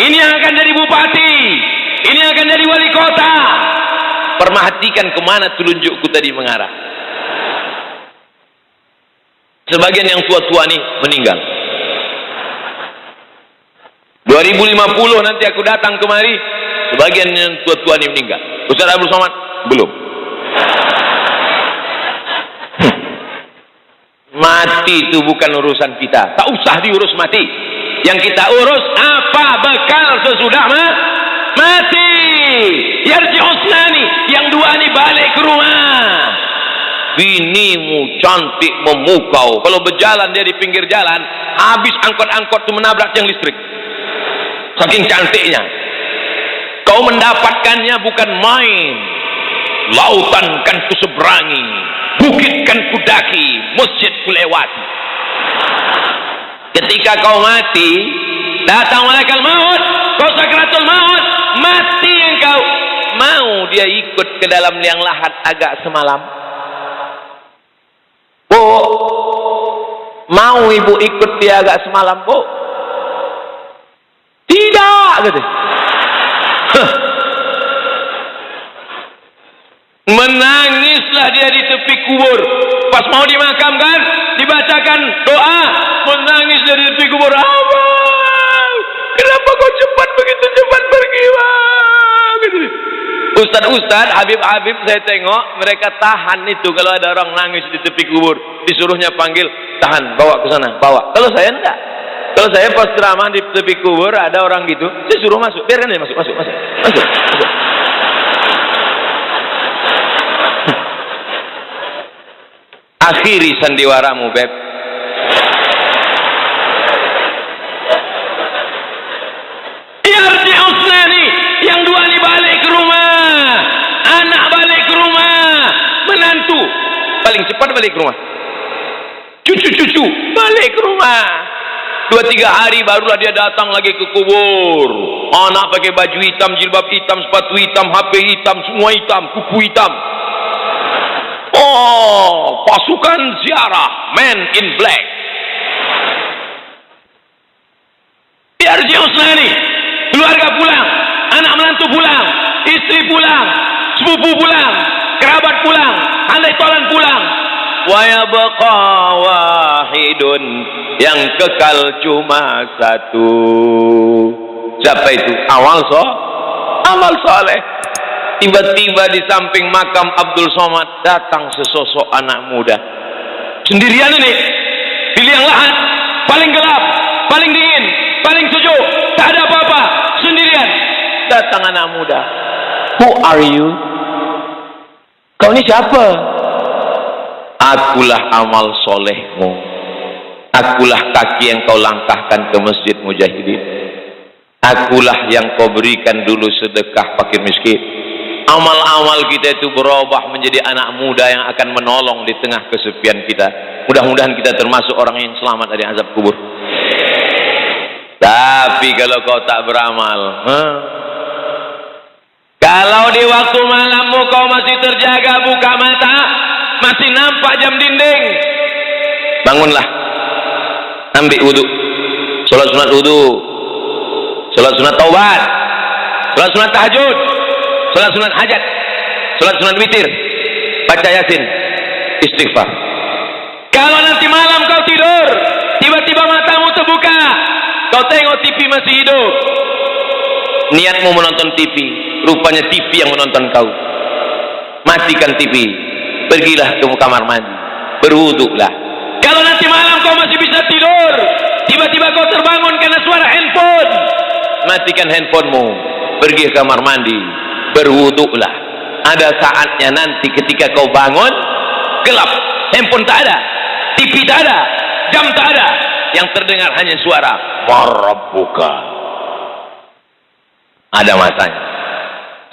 ini yang akan jadi bupati, ini yang akan jadi wali kota. Perhatikan kemana telunjukku tadi mengarah. Sebagian yang tua-tua nih meninggal. 2050 nanti aku datang kemari, sebagian yang tua-tua ini meninggal. Ustaz Abdul Somad belum. Mati itu bukan urusan kita, tak usah diurus mati. Yang kita urus apa bekal sesudah mati. Yarji'usnani, yang 2 ini balik ke rumah. Binimu cantik memukau, kalau berjalan dia di pinggir jalan, habis angkot-angkot itu menabrak tiang listrik. Saking cantiknya. Kau mendapatkannya bukan main. Lautan kan ku seberangi, bukit kan ku daki, masjid ku lewati. Ketika kau mati, datang malaikat maut, kau sakratul maut, mati engkau. Mau dia ikut ke dalam liang lahat agak semalam? Bu, mau ibu ikut dia agak semalam, Bu? Tidak, gitu. Menangislah dia di tepi kubur. Pas mau dimakamkan, dibacakan doa, menangis dia di tepi kubur. Abang, kenapa kau cepat Ustad-ustad, Habib-habib saya tengok mereka tahan itu kalau ada orang nangis di tepi kubur, disuruhnya panggil, tahan, bawa ke sana, bawa. Kalau saya enggak. Kalau saya pas ceramah di tepi kubur ada orang gitu, saya suruh masuk, biarkan dia masuk. Akhiri sandiwaramu, Beb. Yang dua ini balik ke rumah, anak balik ke rumah, menantu paling cepat balik ke rumah, cucu balik ke rumah, 2-3 hari barulah dia datang lagi ke kubur. Anak pakai baju hitam, jilbab hitam, sepatu hitam, HP hitam, semua hitam, kuku hitam. Oh, pasukan ziarah, man in black. Biar Husna nih, keluarga pulang, anak menantu pulang, istri pulang, sepupu pulang, kerabat pulang, andai tolan pulang. Wa yabqa wahidun, yang kekal cuma satu. Siapa itu? Amal soleh. Tiba-tiba di samping makam Abdul Somad datang sesosok anak muda. Sendirian ini, di liang lahat, paling gelap, paling dingin, paling sejuk, tak ada apa-apa, sendirian. Datang anak muda. Who are you? Kau ini siapa? Akulah amal solehmu. Akulah kaki yang kau langkahkan ke masjid Mujahidin. Akulah yang kau berikan dulu sedekah fakir miskin. Amal-amal kita itu berubah menjadi anak muda yang akan menolong di tengah kesepian kita. Mudah-mudahan kita termasuk orang yang selamat dari azab kubur. Tapi kalau kau tak beramal, kalau di waktu malammu kau masih terjaga buka mata, masih nampak jam dinding, bangunlah, ambil wudu, sholat sunat wudu, sholat sunat taubat, sholat sunat tahajud, sholat sunat hajat, sholat sunat witir, baca yasin, istighfar. Kalau nanti malam kau tidur, tiba-tiba matamu terbuka, kau tengok TV masih hidup, niatmu menonton TV, rupanya TV yang menonton kau. Matikan TV, pergilah ke kamar mandi, berwuduklah. Kalau nanti malam kau masih bisa tidur, tiba-tiba kau terbangun karena suara handphone, matikan handphonemu, pergi ke kamar mandi, berwuduklah. Ada saatnya nanti ketika kau bangun, gelap, handphone tak ada, TV tak ada, jam tak ada, yang terdengar hanya suara Rabbuka. Ada masanya.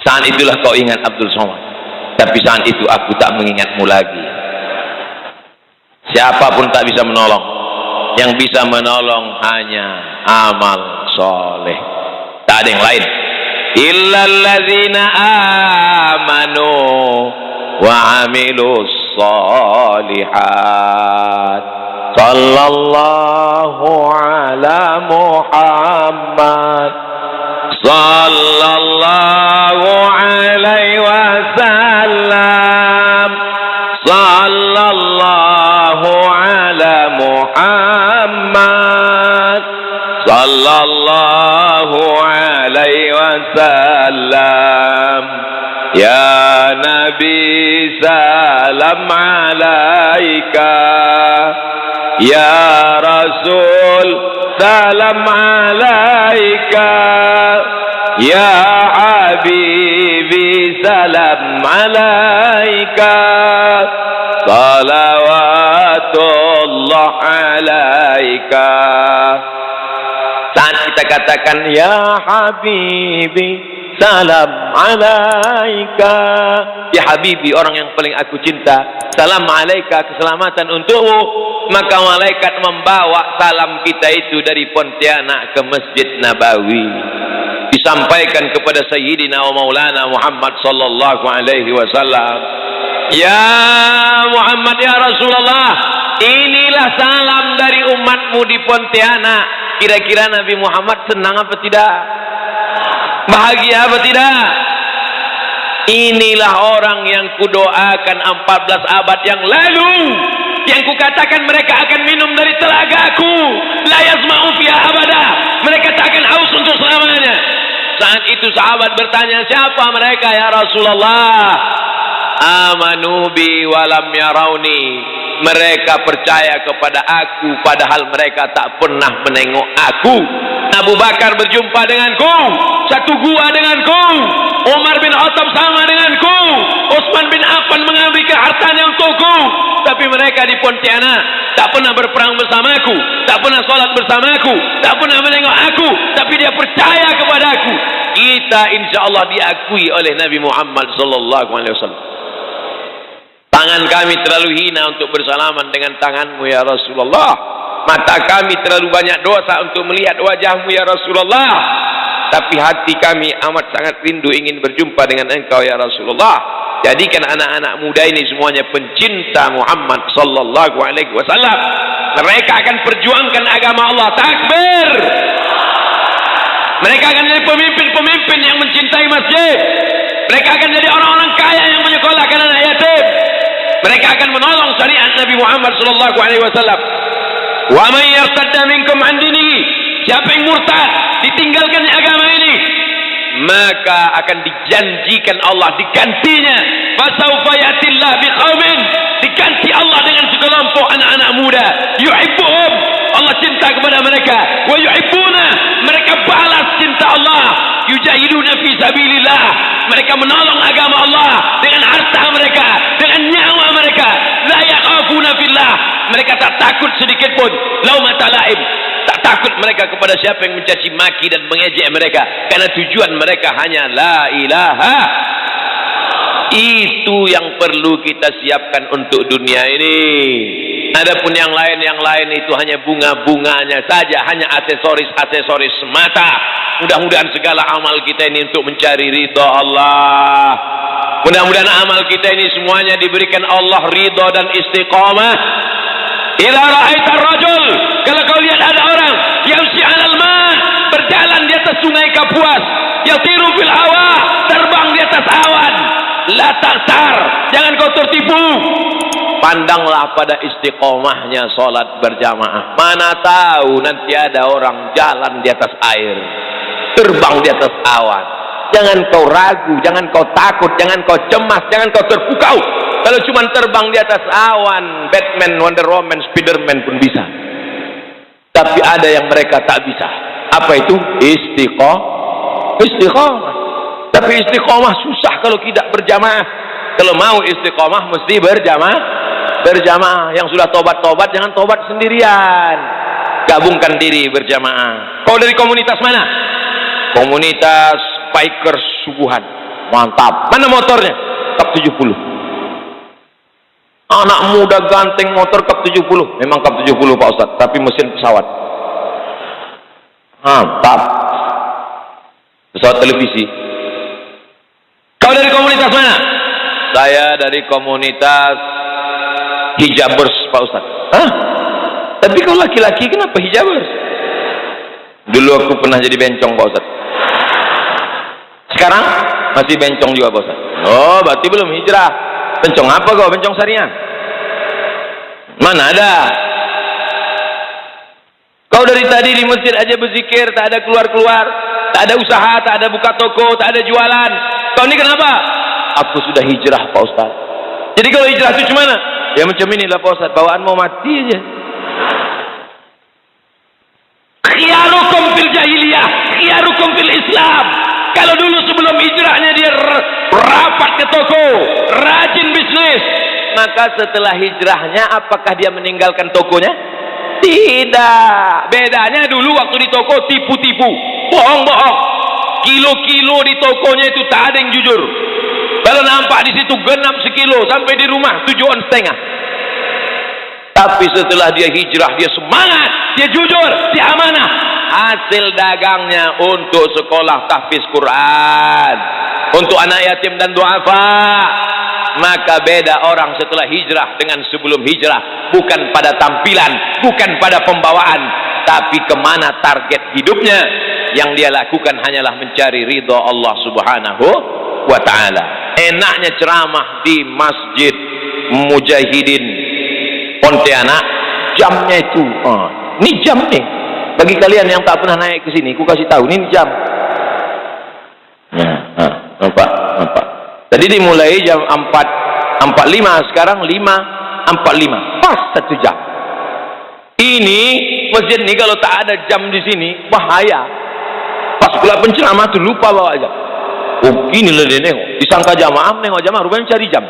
Saat itulah kau ingat Abdul Somad. Tapi saat itu aku tak mengingatmu lagi. Siapapun tak bisa menolong. Yang bisa menolong hanya amal soleh. Tak ada yang lain. Illalladzina amanu wa amilus solihat. Sallallahu ala Muhammad. Sallallahu alaihi wasallam. Sallallahu ala Muhammad. Sallallahu alaihi wasallam. Ya Nabi salam alaika. Ya Rasul salam alaika. Ya Habibi salam alaika. Salawatullah alaika. Saat kita katakan ya Habibi salam alaika, ya Habibi, orang yang paling aku cinta, salam alaika, keselamatan untukmu, maka malaikat membawa salam kita itu dari Pontianak ke Masjid Nabawi, disampaikan kepada Sayyidina wa Maulana Muhammad sallallahu alaihi wasallam. Ya Muhammad, ya Rasulullah, inilah salam dari umatmu di Pontianak. Kira-kira Nabi Muhammad senang apa tidak? Bahagia apa tidak? Inilah orang yang kudoakan 14 abad yang lalu, yang kukatakan mereka akan minum dari telagaku, la yazma'u fiha abada, mereka tak akan haus untuk selamanya. Saat itu sahabat bertanya, siapa mereka ya Rasulullah? Amanu bi walam yarauni. Mereka percaya kepada aku padahal mereka tak pernah menengok aku. Abu Bakar berjumpa denganku, satu gua denganku. Umar bin Khattab sama denganku. Utsman bin Affan mengambil hartanya untukku. Tapi mereka di Pontianak tak pernah berperang bersamaku, tak pernah sholat bersamaku, tak pernah menengok aku. Tapi dia percaya kepada aku. Kita insya Allah diakui oleh Nabi Muhammad sallallahu alaihi wasallam. Tangan kami terlalu hina untuk bersalaman dengan tanganmu ya Rasulullah. Mata kami terlalu banyak dosa untuk melihat wajahmu ya Rasulullah. Tapi hati kami amat sangat rindu ingin berjumpa dengan engkau ya Rasulullah. Jadikan anak-anak muda ini semuanya pencinta Muhammad sallallahu alaihi wasallam. Mereka akan perjuangkan agama Allah. Takbir. Mereka akan jadi pemimpin-pemimpin yang mencintai masjid. Mereka akan jadi orang-orang kaya yang menyekolahkan anak yatim. Mereka akan menolong syariat Nabi Muhammad sallallahu alaihi wasallam. Wa man yartadda minkum an dinihi, siapa yang murtad, ditinggalkan agama ini, maka akan dijanjikan Allah digantinya. Fasaufa yatillah biqaumin, diganti Allah dengan sekelompok anak-anak muda. Yuhibbuhum, Allah cinta kepada mereka. Wa yuhibbuna, mereka balas cinta Allah. Yujahiduna fi sabilillah, mereka menolong agama Allah dengan harta mereka, dengan nyawa mereka. La yakhafuna fillah, mereka tak takut sedikit pun laumata laim, tak takut mereka kepada siapa yang mencaci maki dan mengejek mereka, karena tujuan mereka hanya la ilaha. Itu yang perlu kita siapkan untuk dunia ini. Adapun yang lain itu hanya bunga-bunganya saja, hanya aksesoris semata. Mudah-mudahan segala amal kita ini untuk mencari ridha Allah. Mudah-mudahan amal kita ini semuanya diberikan Allah ridha dan istiqamah. Idza ra'aita ar-rajul, kalau kau lihat ada orang yamshi 'alal ma', berjalan di atas sungai Kapuas, yatiru fil hawa, terbang di atas awan, la ta'tar, jangan kau tertipu. Pandanglah pada istiqomahnya salat berjamaah. Mana tahu nanti ada orang jalan di atas air, terbang di atas awan. Jangan kau ragu, jangan kau takut, jangan kau cemas, jangan kau terpukau. Kalau cuma terbang di atas awan, Batman, Wonder Woman, Spiderman pun bisa. Tapi ada yang mereka tak bisa. Apa itu? Istiqomah. Tapi istiqomah susah kalau tidak berjamaah. Kalau mau istiqomah mesti berjamaah. Yang sudah tobat jangan tobat sendirian. Gabungkan diri berjamaah. Kau dari komunitas mana? Komunitas bikers subuhan. Mantap. Mana motornya? Kap 70. Anak muda ganteng motor kap 70. Memang kap 70 Pak Ustadz, tapi mesin pesawat. Mantap. Pesawat televisi. Kau dari komunitas mana? Saya dari komunitas hijabers Pak Ustadz. Hah? Tapi kau laki-laki kenapa hijabers? Dulu aku pernah jadi bencong Pak Ustadz. Sekarang masih bencong juga Pak Ustadz. Oh, berarti belum hijrah. Bencong apa kau? Bencong syariah? Mana ada? Kau dari tadi di masjid aja berzikir, tak ada keluar-keluar, tak ada usaha, tak ada buka toko, tak ada jualan. Kau ini kenapa? Aku sudah hijrah Pak Ustadz. Jadi kalau hijrah itu cuma ya macam inilah Pak Ustadz, bawaan mau mati aja. Khiyarukum fil jahiliyah, khiyarukum fil Islam. Kalau dulu sebelum hijrahnya dia rapat ke toko, rajin bisnis, maka setelah hijrahnya apakah dia meninggalkan tokonya? Tidak. Bedanya dulu waktu di toko tipu-tipu, bohong-bohong. Kilo-kilo di tokonya itu tak ada yang jujur. Kalau nampak di situ genap sekilo, sampai di rumah 7 on setengah. Tapi setelah dia hijrah, dia semangat, dia jujur, dia amanah. Hasil dagangnya untuk sekolah tahfiz Quran, untuk anak yatim dan duafa. Maka beda orang setelah hijrah dengan sebelum hijrah. Bukan pada tampilan, bukan pada pembawaan, tapi kemana target hidupnya. Yang dia lakukan hanyalah mencari ridha Allah subhanahu wa ta'ala. Enaknya ceramah di Masjid Mujahidin Pontianak, jamnya itu ini jam nih. Bagi kalian yang tak pernah naik ke sini, aku kasih tahu, ini jam. Ya, nampak. Tadi dimulai jam 4.45, sekarang 5.45. Pas 1 jam. Ini masjid ini kalau tak ada jam di sini bahaya. Pas pula penceramah tuh lupa bawa jam. Oh, gini lah dia nengok. Disangka jamaah, nengok jamaah, rupanya cari jam.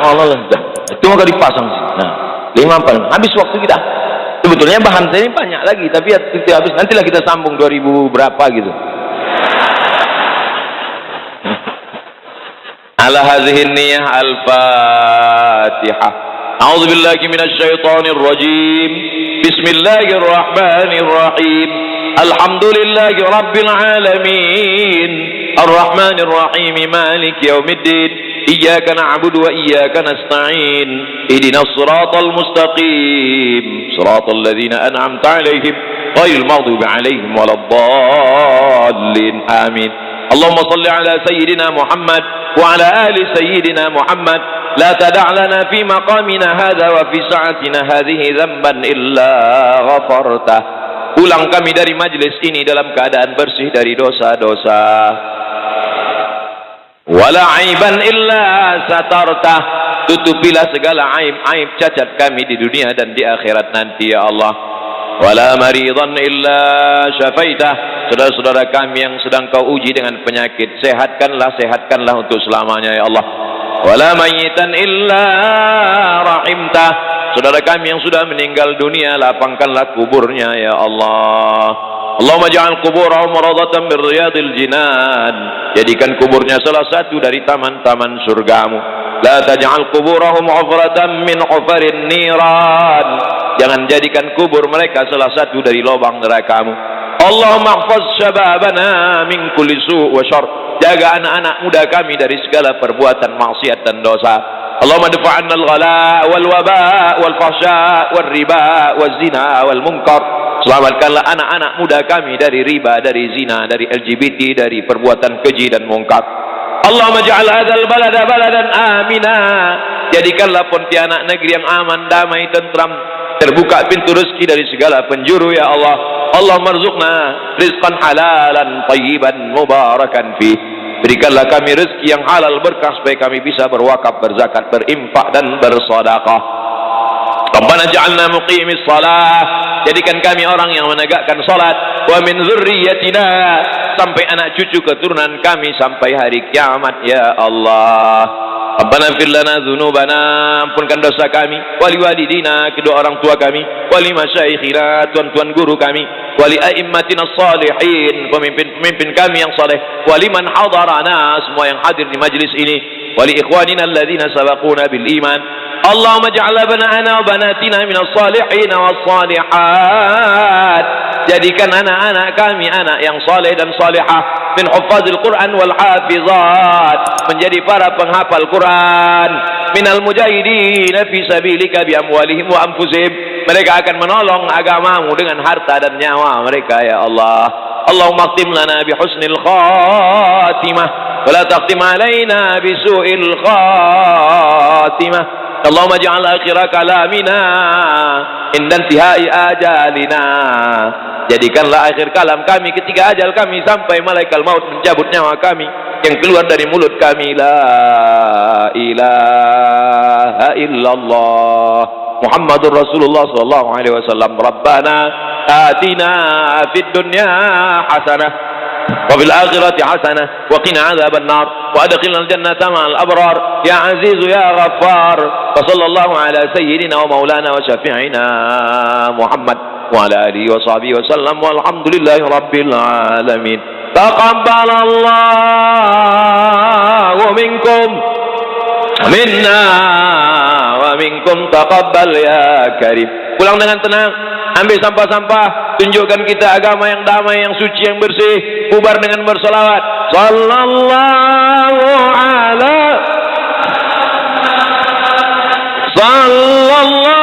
Allah dah. Itu maka dipasang sih. Nah, 5.45. Habis waktu kita. Sebetulnya bahan saya ini banyak lagi, tapi ya habis. Nantilah kita sambung 2000 berapa gitu. Ala hadhihi niyah al-Fatihah. A'udzu billahi minasy syaithanir rajim. Bismillahirrahmanirrahim. Alhamdulillahi rabbil alamin. Arrahmanir rahim. Maliki yaumiddin. Iyyaka na'budu wa iyyaka nasta'in. Ihdinas siratal mustaqim. Siratal ladzina an'amta 'alaihim ghairil maghdubi 'alaihim waladdallin. Amin. Allahumma shalli ala sayyidina Muhammad wa ala ali sayyidina Muhammad. La tada' lana fi maqamina hadha wa fi sa'atina hadhihi dhanban illa ghafartah. Pulang kami dari majlis ini dalam keadaan bersih dari dosa-dosa. Wala aiban illa satartah. Tutupilah segala aib-aib cacat kami di dunia dan di akhirat nanti ya Allah. Wala maridan illa syafaitah. Saudara-saudara kami yang sedang kau uji dengan penyakit, sehatkanlah untuk selamanya ya Allah. Wala mayyitan illa rahimtah. Saudara kami yang sudah meninggal dunia, lapangkanlah kuburnya ya Allah. Allahumma ja'al kuburahum rawdatan min riyadil jinan. Jadikan kuburnya salah satu dari taman-taman surgamu. La taj'al kuburahum hufratan min hufarin niran. Jangan jadikan kubur mereka salah satu dari lubang nerakamu. Allahumma ihfaz syababana min kulli su' wa syarr. Jaga anak-anak muda kami dari segala perbuatan maksiat dan dosa. Allahumma dafa'anna al-ghala wal waba wal fahsya wal riba wal zina wal munkar. Selamatkanlah anak-anak muda kami dari riba, dari zina, dari LGBT, dari perbuatan keji dan mungkar. Allahumma ja'al hadzal balada baladan amina. Jadikanlah Pontianak negeri yang aman, damai, tentram, terbuka pintu rezeki dari segala penjuru ya Allah. Allahumma rzuqna rizqan halalan tayyiban mubarakan fi. Berikanlah kami rezeki yang halal berkah supaya kami bisa berwakaf, berzakat, berinfak dan bersedekah. Rabbana ja'alna muqimis shalah. Jadikan kami orang yang menegakkan salat. Wa min dzurriyyatina, sampai anak cucu keturunan kami sampai hari kiamat ya Allah. Rabbana ighfir lana dzunubana, ampunkan dosa kami, wali walidina, kedua orang tua kami, wali masyayikhina, tuan-tuan guru kami, wali a'immatina shalihin, pemimpin-pemimpin kami yang saleh, wali man hadarana, semua yang hadir di majlis ini, wali ikhwanina alladzina sabaquna bil iman. Allahumma ja'al abna'ana wa banatina minas salihin was salihat. Jadikan anak-anak kami anak yang saleh dan salihah, min huffazil Quran wal hafizat, menjadi para penghafal Quran, minal mujahidin fi sabilika bi amwalihim wa anfusihim. Mereka akan menolong agamamu dengan harta dan nyawa mereka ya Allah. Allahumma khtim lana bi husnil khatimah wa la takhtim alaina bi su'il khatimah. Allahumma ja'al akhira kalamina inda intihai ajalina. Jadikanlah akhir kalam kami ketika ajal kami sampai malaikat maut mencabut nyawa kami, yang keluar dari mulut kami la ilaha illallah Muhammadur Rasulullah sallallahu alaihi wasallam. Rabbana atina fid dunya hasanah wa fil akhirati hasanah wa qina adzaban nar wa adkhilna al-jannata ma'al abrar ya aziz ya ghaffar. Wa sallallahu ala sayyidina wa maulana wa syafi'ina Muhammad wa ala alihi wa sahbihi wa sallam walhamdulillahi rabbil alamin. Taqabbalallahu minkum minna wa minkum taqabbal ya karim. Pulang dengan tenang, ambil sampah-sampah, tunjukkan kita agama yang damai, yang suci, yang bersih. Bubar dengan bersolawat. Sallallahu ala sallallahu ala